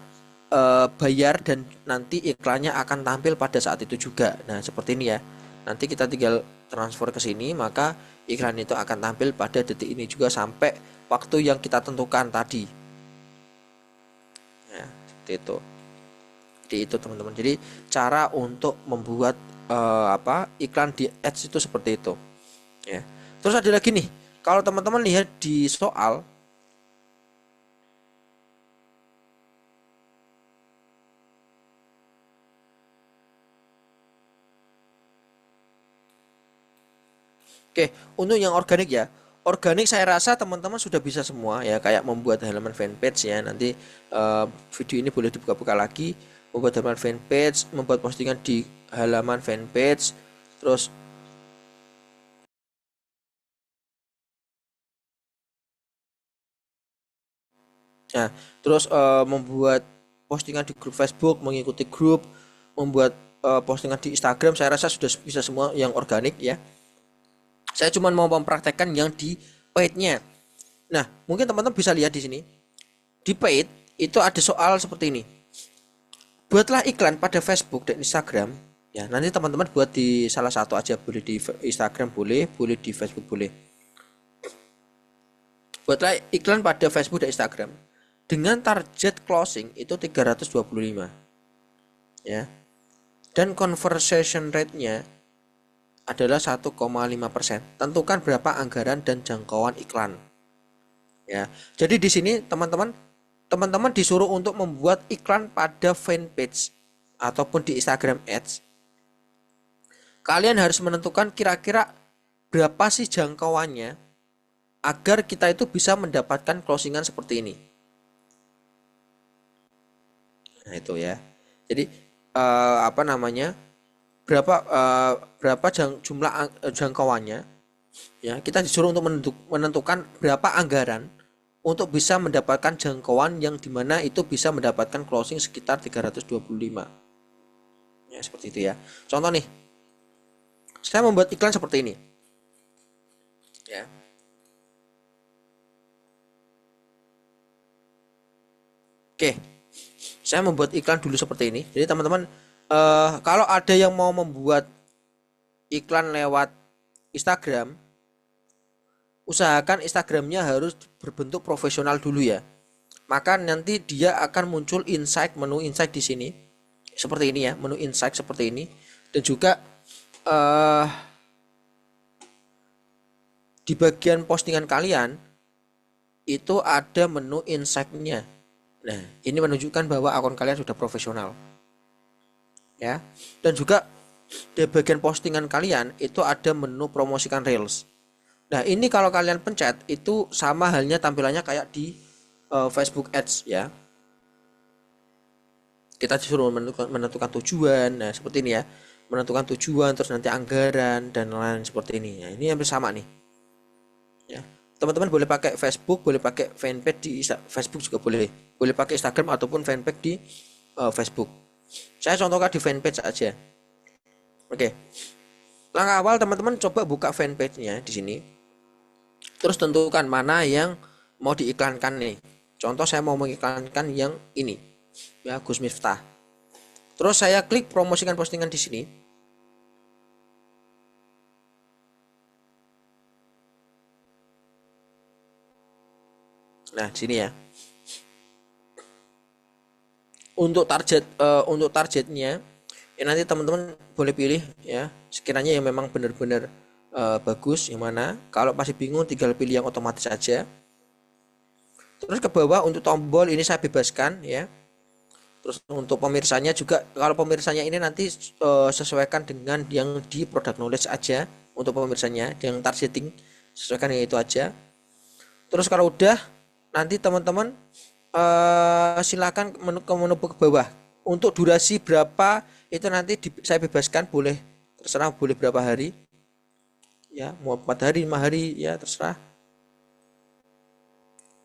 S1: bayar dan nanti iklannya akan tampil pada saat itu juga. Nah, seperti ini ya. Nanti kita tinggal transfer ke sini, maka iklan itu akan tampil pada detik ini juga sampai waktu yang kita tentukan tadi. Ya, seperti itu. Jadi itu teman-teman. Jadi cara untuk membuat iklan di ads itu seperti itu. Ya. Terus ada lagi nih. Kalau teman-teman lihat di soal, oke, untuk yang organik ya. Organik saya rasa teman-teman sudah bisa semua ya, kayak membuat halaman fanpage ya. Nanti video ini boleh dibuka-buka lagi. Membuat halaman fanpage, membuat postingan di halaman fanpage, terus nah, terus membuat postingan di grup Facebook, mengikuti grup, membuat postingan di Instagram, saya rasa sudah bisa semua yang organik ya. Saya cuma mau mempraktekkan yang di paid-nya. Nah, mungkin teman-teman bisa lihat di sini. Di paid itu ada soal seperti ini. Buatlah iklan pada Facebook dan Instagram. Ya, nanti teman-teman buat di salah satu aja, boleh di Instagram boleh, boleh di Facebook boleh. Buatlah iklan pada Facebook dan Instagram dengan target closing itu 325. Ya. Dan conversion rate-nya adalah 1,5%. Tentukan berapa anggaran dan jangkauan iklan. Ya. Jadi di sini teman-teman disuruh untuk membuat iklan pada fanpage ataupun di Instagram Ads. Kalian harus menentukan kira-kira berapa sih jangkauannya agar kita itu bisa mendapatkan closingan seperti ini. Nah, itu ya. Jadi berapa jumlah jangkauannya, ya. Kita disuruh untuk menentukan berapa anggaran untuk bisa mendapatkan jangkauan yang dimana itu bisa mendapatkan closing sekitar 325. Ya, seperti itu ya. Contoh nih, saya membuat iklan seperti ini, ya. Oke, saya membuat iklan dulu seperti ini. Jadi teman-teman, kalau ada yang mau membuat iklan lewat Instagram, usahakan Instagramnya harus berbentuk profesional dulu ya. Maka nanti dia akan muncul menu insight di sini seperti ini ya, menu insight seperti ini. Dan juga di bagian postingan kalian itu ada menu insight-nya. Nah, ini menunjukkan bahwa akun kalian sudah profesional. Ya. Dan juga di bagian postingan kalian itu ada menu promosikan Reels. Nah, ini kalau kalian pencet itu sama halnya tampilannya kayak di Facebook Ads ya. Kita disuruh menentukan tujuan. Nah, seperti ini ya. Menentukan tujuan, terus nanti anggaran dan lain seperti ini. Nah, ini hampir sama nih. Ya. Teman-teman boleh pakai Facebook, boleh pakai fanpage di Facebook juga boleh. Boleh pakai Instagram ataupun fanpage di Facebook. Saya contohkan di fanpage aja. Oke. Langkah awal teman-teman coba buka fanpage-nya di sini. Terus tentukan mana yang mau diiklankan nih. Contoh saya mau mengiklankan yang ini. Ya, Gus Miftah. Terus saya klik promosikan postingan di sini. Nah, di sini ya. Untuk targetnya ya nanti teman-teman boleh pilih ya, sekiranya yang memang benar-benar bagus yang mana. Kalau masih bingung tinggal pilih yang otomatis saja. Terus ke bawah untuk tombol ini saya bebaskan ya. Terus untuk pemirsanya juga, kalau pemirsanya ini nanti sesuaikan dengan yang di product knowledge aja. Untuk pemirsanya yang targeting sesuaikan yang itu aja. Terus kalau udah nanti teman-teman silakan menu ke bawah. Untuk durasi berapa itu nanti saya bebaskan, boleh terserah, boleh berapa hari ya, mau 4 hari 5 hari ya terserah.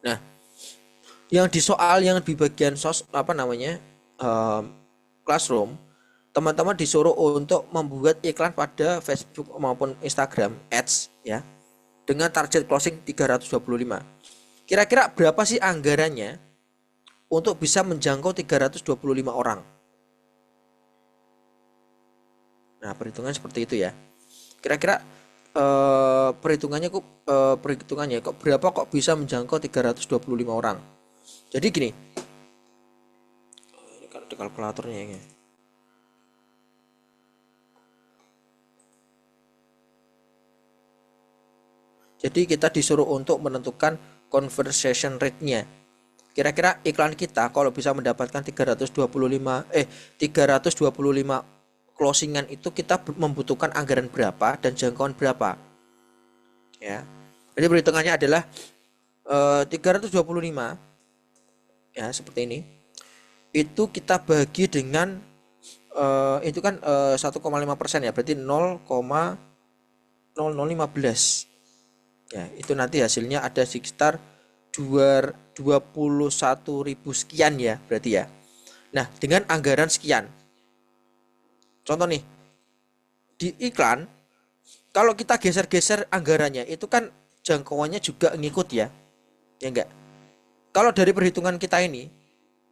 S1: Nah, yang di soal yang di bagian classroom, teman-teman disuruh untuk membuat iklan pada Facebook maupun Instagram Ads ya dengan target closing 325. Kira-kira berapa sih anggarannya untuk bisa menjangkau 325 orang? Nah, perhitungan seperti itu ya. Kira-kira perhitungannya kok berapa kok bisa menjangkau 325 orang? Jadi gini. Ini kan ada kalkulatornya ya. Jadi kita disuruh untuk menentukan conversion rate-nya. Kira-kira iklan kita kalau bisa mendapatkan 325 closingan itu kita membutuhkan anggaran berapa dan jangkauan berapa. Ya. Jadi perhitungannya adalah 325 ya seperti ini. Itu kita bagi dengan itu kan 1,5% ya, berarti 0,0015. Ya, itu nanti hasilnya ada sekitar 21.000 sekian ya berarti ya. Nah, dengan anggaran sekian. Contoh nih, di iklan kalau kita geser-geser anggarannya itu kan jangkauannya juga ngikut ya. Ya enggak? Kalau dari perhitungan kita ini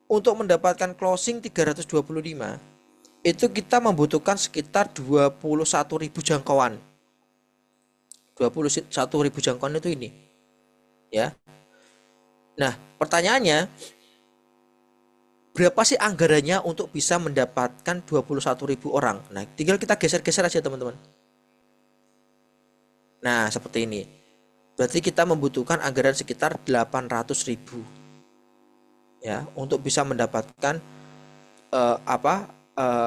S1: untuk mendapatkan closing 325 itu kita membutuhkan sekitar 21.000 jangkauan. 21.000 jangkauan itu ini. Ya. Nah, pertanyaannya berapa sih anggarannya untuk bisa mendapatkan 21.000 orang? Nah, tinggal kita geser-geser aja teman-teman. Nah, seperti ini. Berarti kita membutuhkan anggaran sekitar 800.000 ya untuk bisa mendapatkan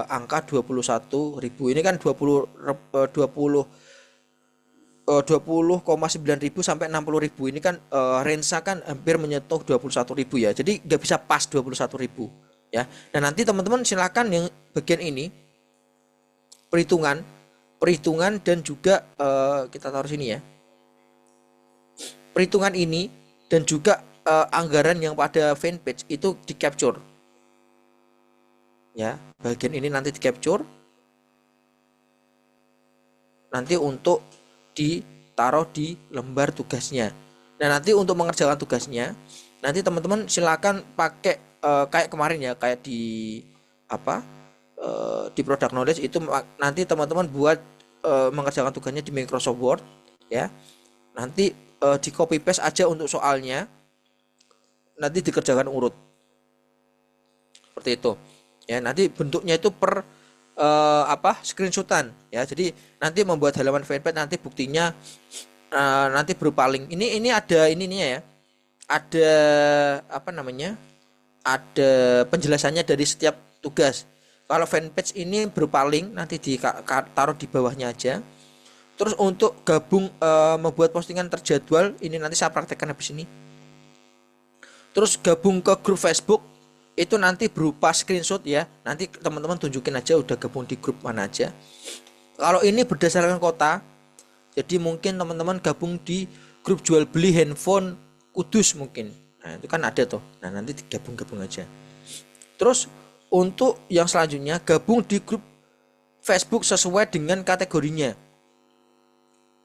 S1: angka 21.000. Ini kan 20,9 ribu sampai 60.000. Ini kan range kan hampir menyentuh 21.000 ya. Jadi nggak bisa pas 21.000 ya. Dan nanti teman-teman silakan yang bagian ini perhitungan dan juga kita taruh sini ya. Perhitungan ini dan juga anggaran yang pada fanpage itu di capture. Ya, bagian ini nanti di capture. Nanti untuk ditaruh di lembar tugasnya. Nah, nanti untuk mengerjakan tugasnya, nanti teman-teman silakan pakai kayak kemarin ya, kayak di di product knowledge itu nanti teman-teman buat mengerjakan tugasnya di Microsoft Word ya. Nanti di copy paste aja untuk soalnya. Nanti dikerjakan urut. Seperti itu. Ya, nanti bentuknya itu per screenshotan ya. Jadi nanti membuat halaman fanpage nanti buktinya nanti berupa link. Ini ada ininya ya. Ada ada penjelasannya dari setiap tugas. Kalau fanpage ini berupa link nanti ditaruh di bawahnya aja. Terus untuk gabung membuat postingan terjadwal, ini nanti saya praktekkan habis ini. Terus gabung ke grup Facebook, itu nanti berupa screenshot ya. Nanti teman-teman tunjukin aja udah gabung di grup mana aja. Kalau ini berdasarkan kota, jadi mungkin teman-teman gabung di grup jual beli handphone Kudus mungkin. Nah itu kan ada tuh. Nah nanti digabung-gabung aja. Terus untuk yang selanjutnya gabung di grup Facebook sesuai dengan kategorinya.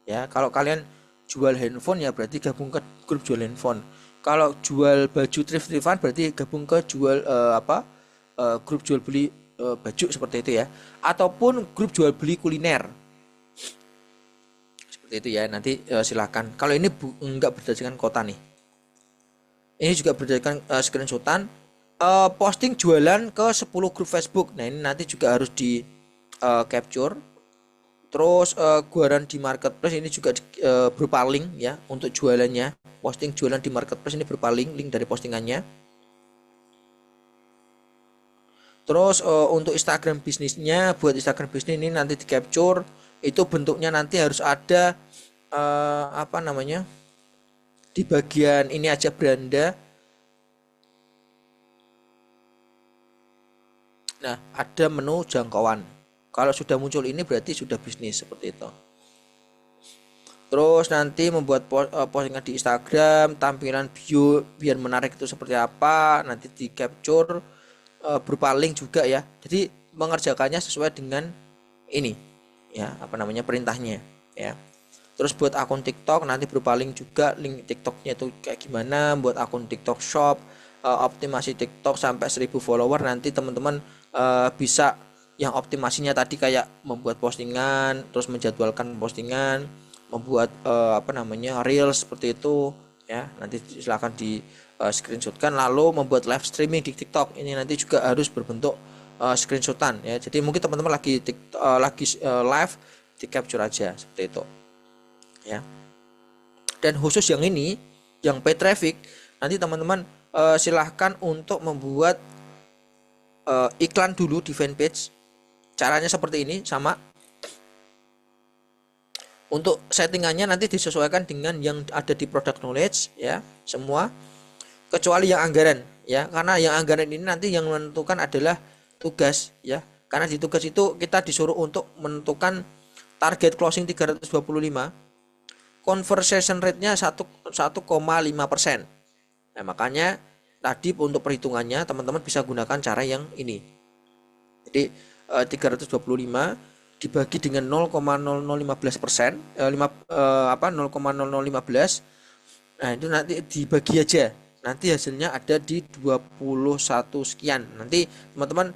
S1: Ya kalau kalian jual handphone ya berarti gabung ke grup jual handphone. Kalau jual baju thrift-thriftan berarti gabung ke jual grup jual beli baju seperti itu ya. Ataupun grup jual beli kuliner. Seperti itu ya. Nanti silahkan. Kalau ini enggak berdasarkan kota nih. Ini juga berdasarkan screenshotan. Posting jualan ke 10 grup Facebook. Nah ini nanti juga harus di capture. Terus guaran di marketplace ini juga berupa link ya untuk jualannya. Posting jualan di marketplace ini berupa link dari postingannya. Terus untuk Instagram bisnisnya, buat Instagram bisnis ini nanti di capture. Itu bentuknya nanti harus ada di bagian ini aja beranda. Nah ada menu jangkauan. Kalau sudah muncul ini berarti sudah bisnis seperti itu. Terus nanti membuat postingan di Instagram, tampilan bio biar menarik itu seperti apa, nanti di capture berupa link juga ya. Jadi mengerjakannya sesuai dengan ini ya, perintahnya ya. Terus buat akun TikTok nanti berupa link juga, link TikToknya itu kayak gimana, buat akun TikTok Shop, optimasi TikTok sampai 1000 follower nanti teman-teman bisa yang optimasinya tadi kayak membuat postingan, terus menjadwalkan postingan, membuat reels seperti itu ya. Nanti silahkan di screenshotkan lalu membuat live streaming di TikTok. Ini nanti juga harus berbentuk screenshotan ya. Jadi mungkin teman-teman lagi live di capture aja seperti itu ya. Dan khusus yang ini yang pay traffic nanti teman-teman silahkan untuk membuat iklan dulu di fanpage. Caranya seperti ini sama. Untuk settingannya nanti disesuaikan dengan yang ada di product knowledge ya, semua kecuali yang anggaran ya, karena yang anggaran ini nanti yang menentukan adalah tugas ya. Karena di tugas itu kita disuruh untuk menentukan target closing 325, conversion rate-nya 1,5%. Nah, makanya tadi untuk perhitungannya teman-teman bisa gunakan cara yang ini. Jadi 325 dibagi dengan 0,0015%, 0,0015. Nah, itu nanti dibagi aja. Nanti hasilnya ada di 21 sekian. Nanti teman-teman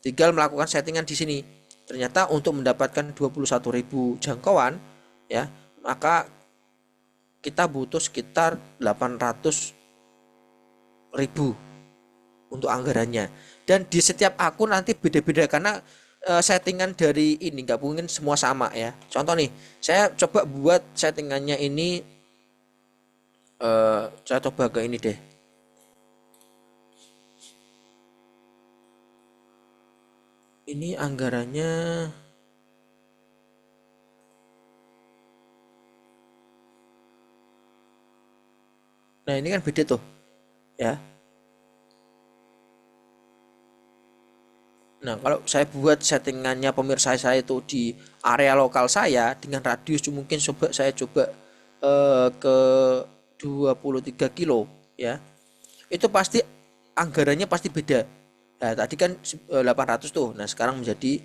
S1: tinggal melakukan settingan di sini. Ternyata untuk mendapatkan 21.000 jangkauan ya, maka kita butuh sekitar 800.000 untuk anggarannya. Dan di setiap akun nanti beda-beda karena settingan dari ini nggak mungkin semua sama ya. Contoh nih, saya coba buat settingannya ini, saya coba ke ini deh. Ini anggarannya nah ini kan beda tuh ya. Nah, kalau saya buat settingannya pemirsa saya itu di area lokal saya dengan radius mungkin saya coba ke 23 kilo ya. Itu pasti anggarannya pasti beda. Nah, tadi kan 800 tuh. Nah, sekarang menjadi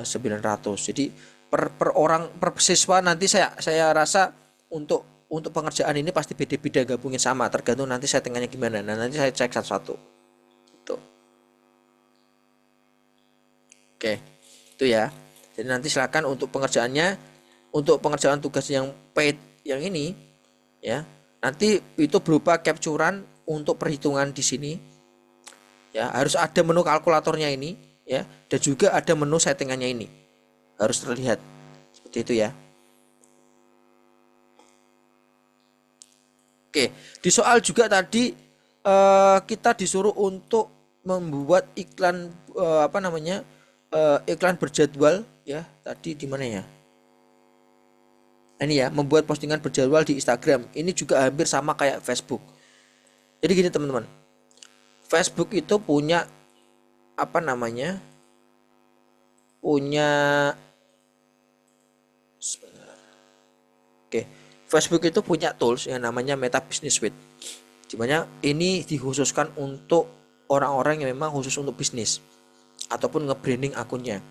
S1: 900. Jadi per orang per siswa nanti saya rasa untuk pengerjaan ini pasti beda-beda, gabungin sama tergantung nanti settingannya gimana. Nah, nanti saya cek satu-satu. Tuh. Oke, itu ya. Jadi nanti silakan untuk pengerjaannya, untuk pengerjaan tugas yang paid yang ini ya. Nanti itu berupa capturean untuk perhitungan di sini. Ya, harus ada menu kalkulatornya ini ya, dan juga ada menu settingannya ini. Harus terlihat seperti itu ya. Oke, di soal juga tadi kita disuruh untuk membuat iklan iklan berjadwal ya. Tadi di mana ya? Ini ya, membuat postingan berjadwal di Instagram. Ini juga hampir sama kayak Facebook. Jadi gini teman-teman, Facebook itu punya apa namanya? Punya Oke, Facebook itu punya tools yang namanya Meta Business Suite. Dimana ini dikhususkan untuk orang-orang yang memang khusus untuk bisnis ataupun nge-branding akunnya.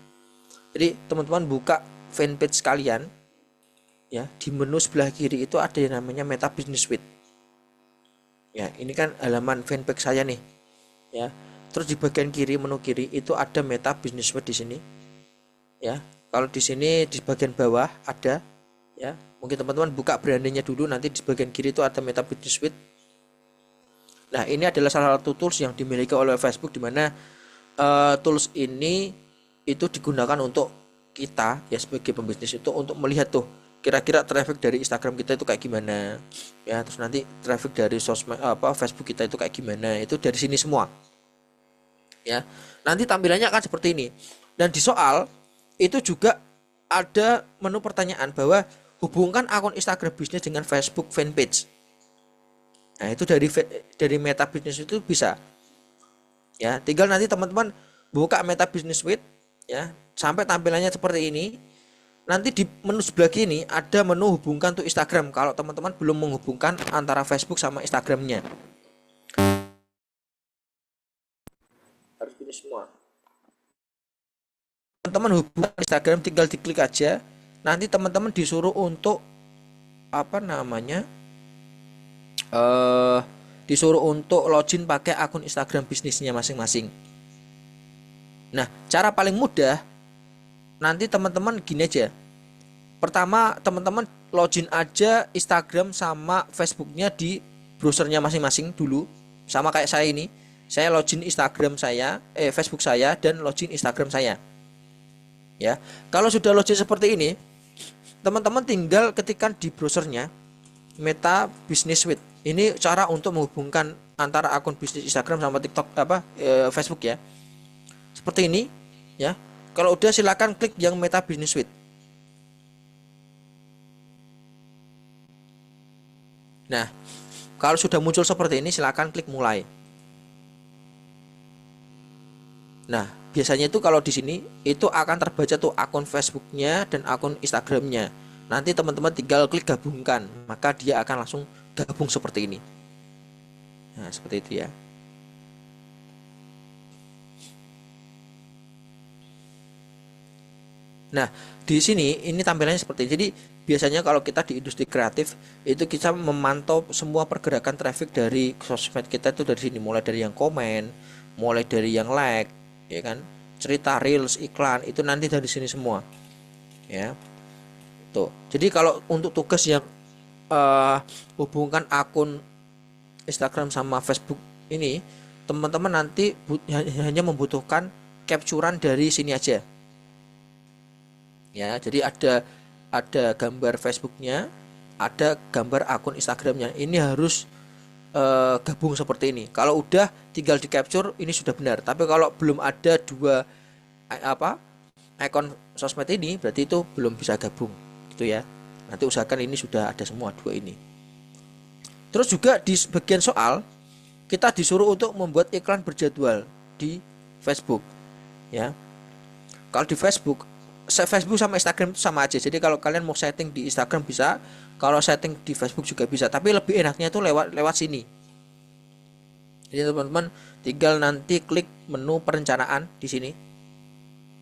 S1: Jadi teman-teman buka fanpage kalian, ya di menu sebelah kiri itu ada yang namanya Meta Business Suite. Ya, ini kan halaman fanpage saya nih, ya. Terus di bagian kiri menu kiri itu ada Meta Business Suite di sini, ya. Kalau di sini di bagian bawah ada, ya. Mungkin teman-teman buka brandingnya dulu, nanti di bagian kiri itu ada Meta Business Suite. Nah, ini adalah salah satu tools yang dimiliki oleh Facebook, di mana tools ini itu digunakan untuk kita ya sebagai pembisnis itu untuk melihat tuh kira-kira traffic dari Instagram kita itu kayak gimana, ya. Terus nanti traffic dari sosmed Facebook kita itu kayak gimana, itu dari sini semua, ya. Nanti tampilannya akan seperti ini. Dan di soal itu juga ada menu pertanyaan bahwa hubungkan akun Instagram bisnis dengan Facebook fanpage. Nah, itu dari Meta Business itu bisa, ya. Tinggal nanti teman-teman buka Meta Business Suite, ya, sampai tampilannya seperti ini. Nanti di menu sebelah kiri ada menu hubungkan untuk Instagram kalau teman-teman belum menghubungkan antara Facebook sama Instagramnya. Harus ini semua. Teman-teman hubungkan Instagram, tinggal diklik aja. Nanti teman-teman disuruh untuk apa namanya? Disuruh untuk login pakai akun Instagram bisnisnya masing-masing. Nah, cara paling mudah nanti teman-teman gini aja. Pertama, teman-teman login aja Instagram sama Facebooknya di browsernya masing-masing dulu. Sama kayak saya ini. Saya login Instagram saya, Facebook saya, dan login Instagram saya. Ya, kalau sudah login seperti ini, teman-teman tinggal ketikkan di browsernya Meta Business Suite. Ini cara untuk menghubungkan antara akun bisnis Instagram sama TikTok Facebook, ya. Seperti ini, ya. Kalau udah silakan klik yang Meta Business Suite. Nah, kalau sudah muncul seperti ini silakan klik mulai. Nah, biasanya itu kalau di sini itu akan terbaca tuh akun Facebooknya dan akun Instagramnya. Nanti teman-teman tinggal klik gabungkan, maka dia akan langsung gabung seperti ini. Nah, seperti itu ya. Nah, di sini ini tampilannya seperti ini. Jadi biasanya kalau kita di industri kreatif itu kita memantau semua pergerakan traffic dari sosmed kita itu dari sini, mulai dari yang komen, mulai dari yang like, ya kan, cerita reels, iklan, itu nanti dari sini semua, ya. Tuh. Jadi kalau untuk tugas yang hubungkan akun Instagram sama Facebook ini, teman-teman nanti hanya membutuhkan capturean dari sini aja. Ya, jadi ada gambar Facebooknya, ada gambar akun Instagramnya. Ini harus gabung seperti ini. Kalau udah tinggal di capture, ini sudah benar. Tapi kalau belum ada dua ikon sosmed ini, berarti itu belum bisa gabung, gitu ya. Nanti usahakan ini sudah ada semua dua ini. Terus juga di bagian soal kita disuruh untuk membuat iklan berjadwal di Facebook, ya. Kalau di Facebook sama Instagram itu sama aja. Jadi kalau kalian mau setting di Instagram bisa, kalau setting di Facebook juga bisa. Tapi lebih enaknya itu lewat sini. Jadi teman-teman tinggal nanti klik menu perencanaan di sini.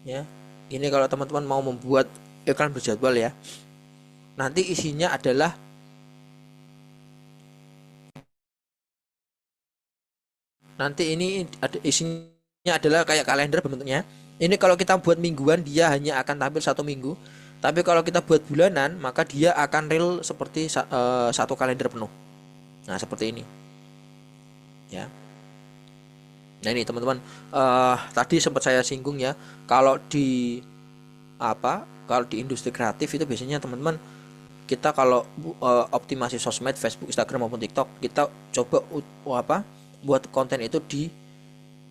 S1: Ya, ini kalau teman-teman mau membuat iklan berjadwal, ya. Nanti isinya adalah isinya adalah kayak kalender bentuknya. Ini kalau kita buat mingguan dia hanya akan tampil 1 minggu. Tapi kalau kita buat bulanan maka dia akan real seperti satu kalender penuh. Nah, seperti ini, ya. Nah, ini teman-teman, tadi sempat saya singgung, ya. Kalau di industri kreatif itu biasanya teman-teman kita kalau optimasi sosmed Facebook, Instagram maupun TikTok, kita coba buat konten itu di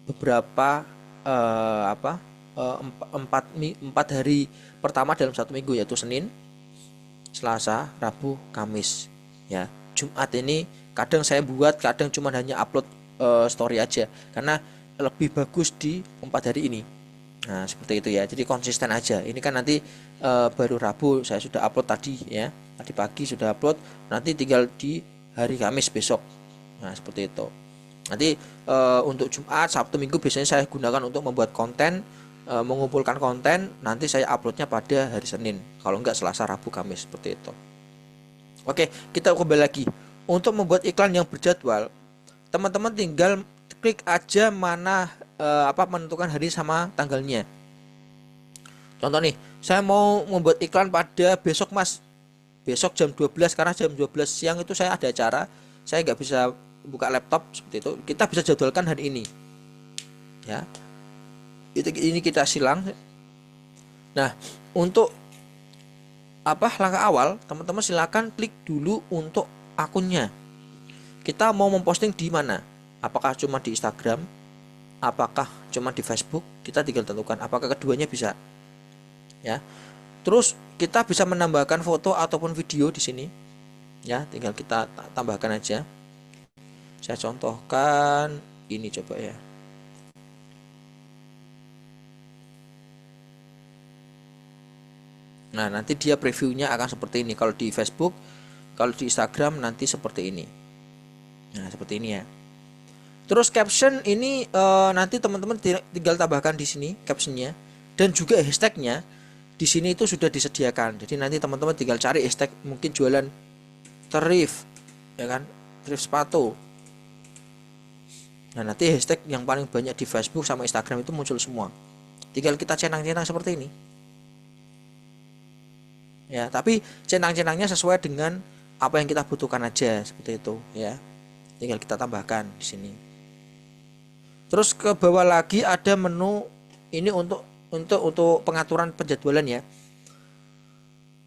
S1: beberapa 4 hari pertama dalam 1 minggu, yaitu Senin, Selasa, Rabu, Kamis. Ya, Jumat ini kadang saya buat, kadang cuma hanya upload story aja karena lebih bagus di 4 hari ini. Nah, seperti itu ya. Jadi konsisten aja. Ini kan nanti baru Rabu saya sudah upload tadi ya. Tadi pagi sudah upload, nanti tinggal di hari Kamis besok. Nah, seperti itu. Nanti untuk Jumat, Sabtu, Minggu biasanya saya gunakan untuk membuat konten, mengumpulkan konten, nanti saya uploadnya pada hari Senin. Kalau enggak Selasa, Rabu, Kamis seperti itu. Oke, kita kembali lagi. Untuk membuat iklan yang berjadwal, teman-teman tinggal klik aja mana menentukan hari sama tanggalnya. Contoh nih, saya mau membuat iklan pada besok Mas. Besok jam 12 karena jam 12 siang itu saya ada acara. Saya nggak bisa buka laptop seperti itu. Kita bisa jadwalkan hari ini. Ya. Ini kita silang. Nah, untuk langkah awal, teman-teman silakan klik dulu untuk akunnya. Kita mau memposting di mana? Apakah cuma di Instagram? Apakah cuma di Facebook? Kita tinggal tentukan apakah keduanya bisa. Ya. Terus kita bisa menambahkan foto ataupun video di sini. Ya, tinggal kita tambahkan aja. Saya contohkan ini coba ya. Nah, nanti dia previewnya akan seperti ini kalau di Facebook, kalau di Instagram nanti seperti ini. Nah, seperti ini ya. Terus caption ini nanti teman-teman tinggal tambahkan di sini captionnya dan juga hashtagnya. Di sini itu sudah disediakan. Jadi nanti teman-teman tinggal cari hashtag mungkin jualan thrift, ya kan? Thrift sepatu. Nah, nanti hashtag yang paling banyak di Facebook sama Instagram itu muncul semua. Tinggal kita centang-centang seperti ini. Ya, tapi centang-centangnya sesuai dengan apa yang kita butuhkan aja seperti itu, ya. Tinggal kita tambahkan di sini. Terus ke bawah lagi ada menu ini untuk pengaturan penjadwalan ya.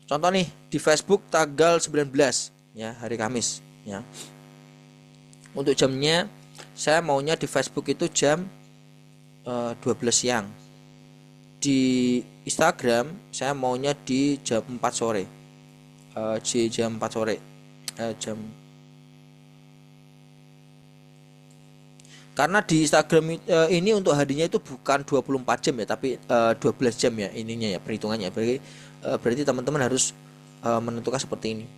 S1: Contoh nih di Facebook tanggal 19 ya, hari Kamis ya. Untuk jamnya saya maunya di Facebook itu jam 12 siang. Di Instagram saya maunya di jam 4 sore. Jam 4 sore. Karena di Instagram ini untuk harinya itu bukan 24 jam ya, tapi 12 jam ya ininya ya perhitungannya. Berarti teman-teman harus menentukan seperti ini.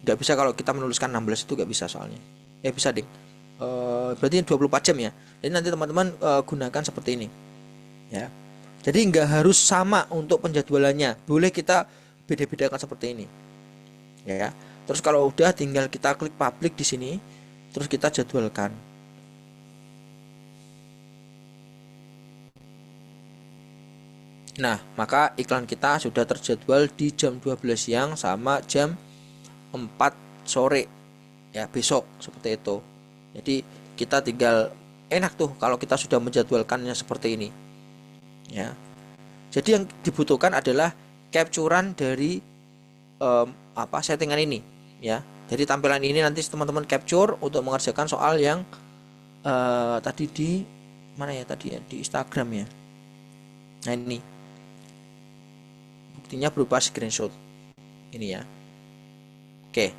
S1: Nggak bisa kalau kita menuliskan 16 itu nggak bisa soalnya. Bisa deh. Berarti 24 jam ya. Jadi nanti teman-teman gunakan seperti ini. Ya. Jadi nggak harus sama untuk penjadwalannya. Boleh kita beda-bedakan seperti ini. Ya. Terus kalau udah tinggal kita klik public di sini, terus kita jadwalkan. Nah, maka iklan kita sudah terjadwal di jam 12 siang sama jam 4 sore ya besok seperti itu. Jadi kita tinggal enak tuh kalau kita sudah menjadwalkannya seperti ini. Ya. Jadi yang dibutuhkan adalah capturean dari settingan ini ya. Jadi tampilan ini nanti teman-teman capture untuk mengerjakan soal yang tadi di mana ya tadi ya di Instagram ya. Nah, ini buktinya berupa screenshot ini ya. Oke,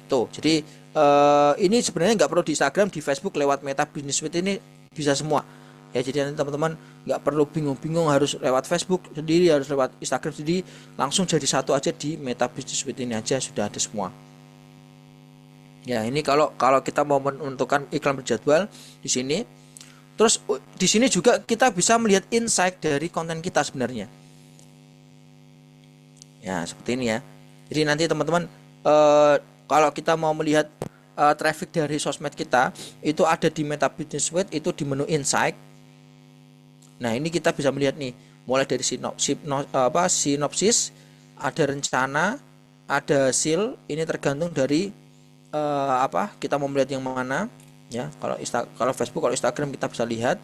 S1: tuh jadi ini sebenarnya nggak perlu di Instagram, di Facebook lewat Meta Business Suite ini bisa semua ya. Jadi nanti teman-teman nggak perlu bingung-bingung harus lewat Facebook sendiri, harus lewat Instagram sendiri, langsung jadi satu aja di Meta Business Suite ini aja sudah ada semua ya. Ini kalau kita mau menentukan iklan berjadwal di sini. Terus di sini juga kita bisa melihat insight dari konten kita sebenarnya. Ya, seperti ini ya. Jadi nanti teman-teman kalau kita mau melihat traffic dari sosmed kita itu ada di Meta Business Suite, itu di menu Insight. Nah, ini kita bisa melihat nih, mulai dari sinopsis, ada rencana, ada hasil. Ini tergantung dari kita mau melihat yang mana ya. Kalau Facebook, kalau Instagram kita bisa lihat.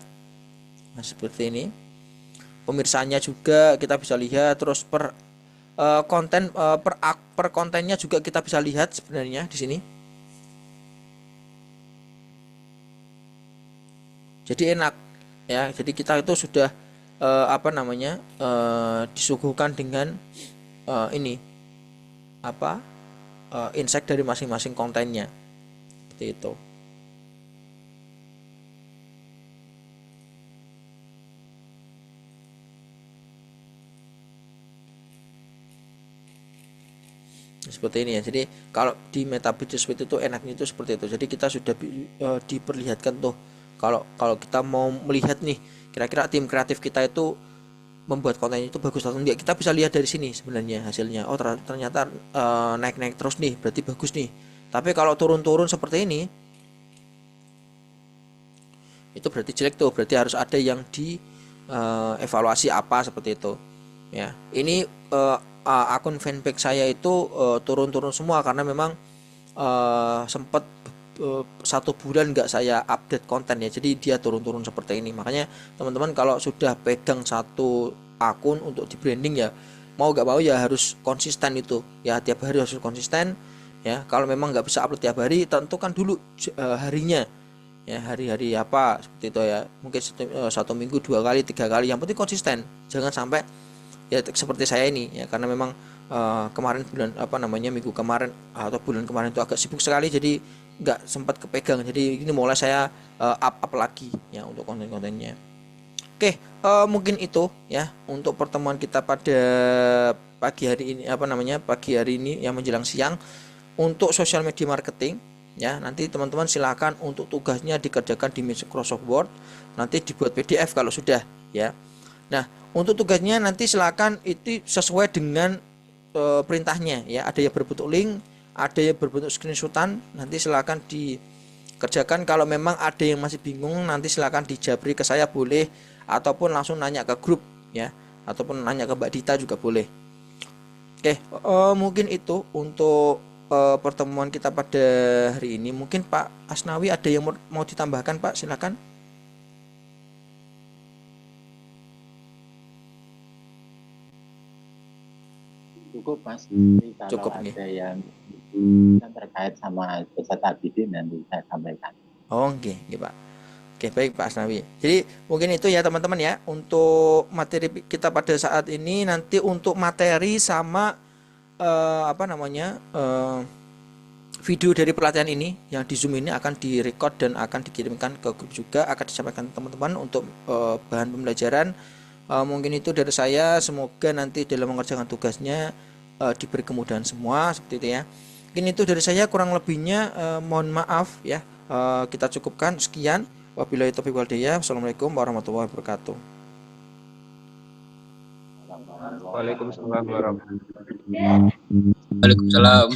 S1: Nah, seperti ini. Pemirsanya juga kita bisa lihat, terus konten per kontennya juga kita bisa lihat sebenarnya di sini. Jadi enak ya. Jadi kita itu sudah disuguhkan dengan ini apa insight dari masing-masing kontennya seperti itu. Seperti ini ya. Jadi kalau di Meta Business Suite itu enaknya itu seperti itu. Jadi kita sudah diperlihatkan tuh kalau kalau kita mau melihat nih kira-kira tim kreatif kita itu membuat konten itu bagus atau enggak, kita bisa lihat dari sini sebenarnya hasilnya. Oh ternyata naik-naik terus nih, berarti bagus nih. Tapi kalau turun-turun seperti ini, itu berarti jelek tuh, berarti harus ada yang di evaluasi apa seperti itu. Ya, ini akun fanpage saya itu turun-turun semua karena memang sempat 1 bulan nggak saya update konten ya, jadi dia turun-turun seperti ini. Makanya teman-teman kalau sudah pegang satu akun untuk di branding ya mau nggak mau ya harus konsisten itu ya, tiap hari harus konsisten ya. Kalau memang nggak bisa upload tiap hari, tentukan dulu harinya ya, hari-hari apa seperti itu ya. Mungkin 1 minggu 2 kali 3 kali, yang penting konsisten, jangan sampai ya seperti saya ini ya, karena memang kemarin bulan apa namanya minggu kemarin atau bulan kemarin itu agak sibuk sekali, jadi nggak sempat kepegang. Jadi ini mulai saya up lagi ya untuk konten-kontennya. Oke, mungkin itu ya untuk pertemuan kita pada pagi hari ini, apa namanya pagi hari ini yang menjelang siang untuk social media marketing ya. Nanti teman-teman silakan untuk tugasnya dikerjakan di Microsoft Word, nanti dibuat PDF kalau sudah ya. Nah, untuk tugasnya nanti silakan itu sesuai dengan perintahnya ya. Ada yang berbentuk link, ada yang berbentuk screenshotan, nanti silakan dikerjakan. Kalau memang ada yang masih bingung, nanti silakan dijabri ke saya boleh, ataupun langsung nanya ke grup ya, ataupun nanya ke Mbak Dita juga boleh. Oke, mungkin itu untuk pertemuan kita pada hari ini. Mungkin Pak Asnawi ada yang mau ditambahkan, Pak, silakan.
S2: Cukup Mas. Jadi kalau
S1: Cukup nih.
S2: ada yang terkait sama peserta didik nanti saya sampaikan.
S1: Oke, Pak. Oke, baik Pak Asnawi. Jadi mungkin itu ya teman-teman ya untuk materi kita pada saat ini. Nanti untuk materi sama apa namanya video dari pelatihan ini yang di Zoom ini akan direcord dan akan dikirimkan ke grup juga, akan disampaikan teman-teman untuk bahan pembelajaran. Mungkin itu dari saya. Semoga nanti dalam mengerjakan tugasnya diberi kemudahan semua seperti itu ya. Mungkin itu dari saya, kurang lebihnya mohon maaf ya. Kita cukupkan sekian. Wabillahi taufiq wal hidayah. Wassalamualaikum warahmatullahi wabarakatuh.
S3: Waalaikumsalam warahmatullahi wabarakatuh. Waalaikumsalam.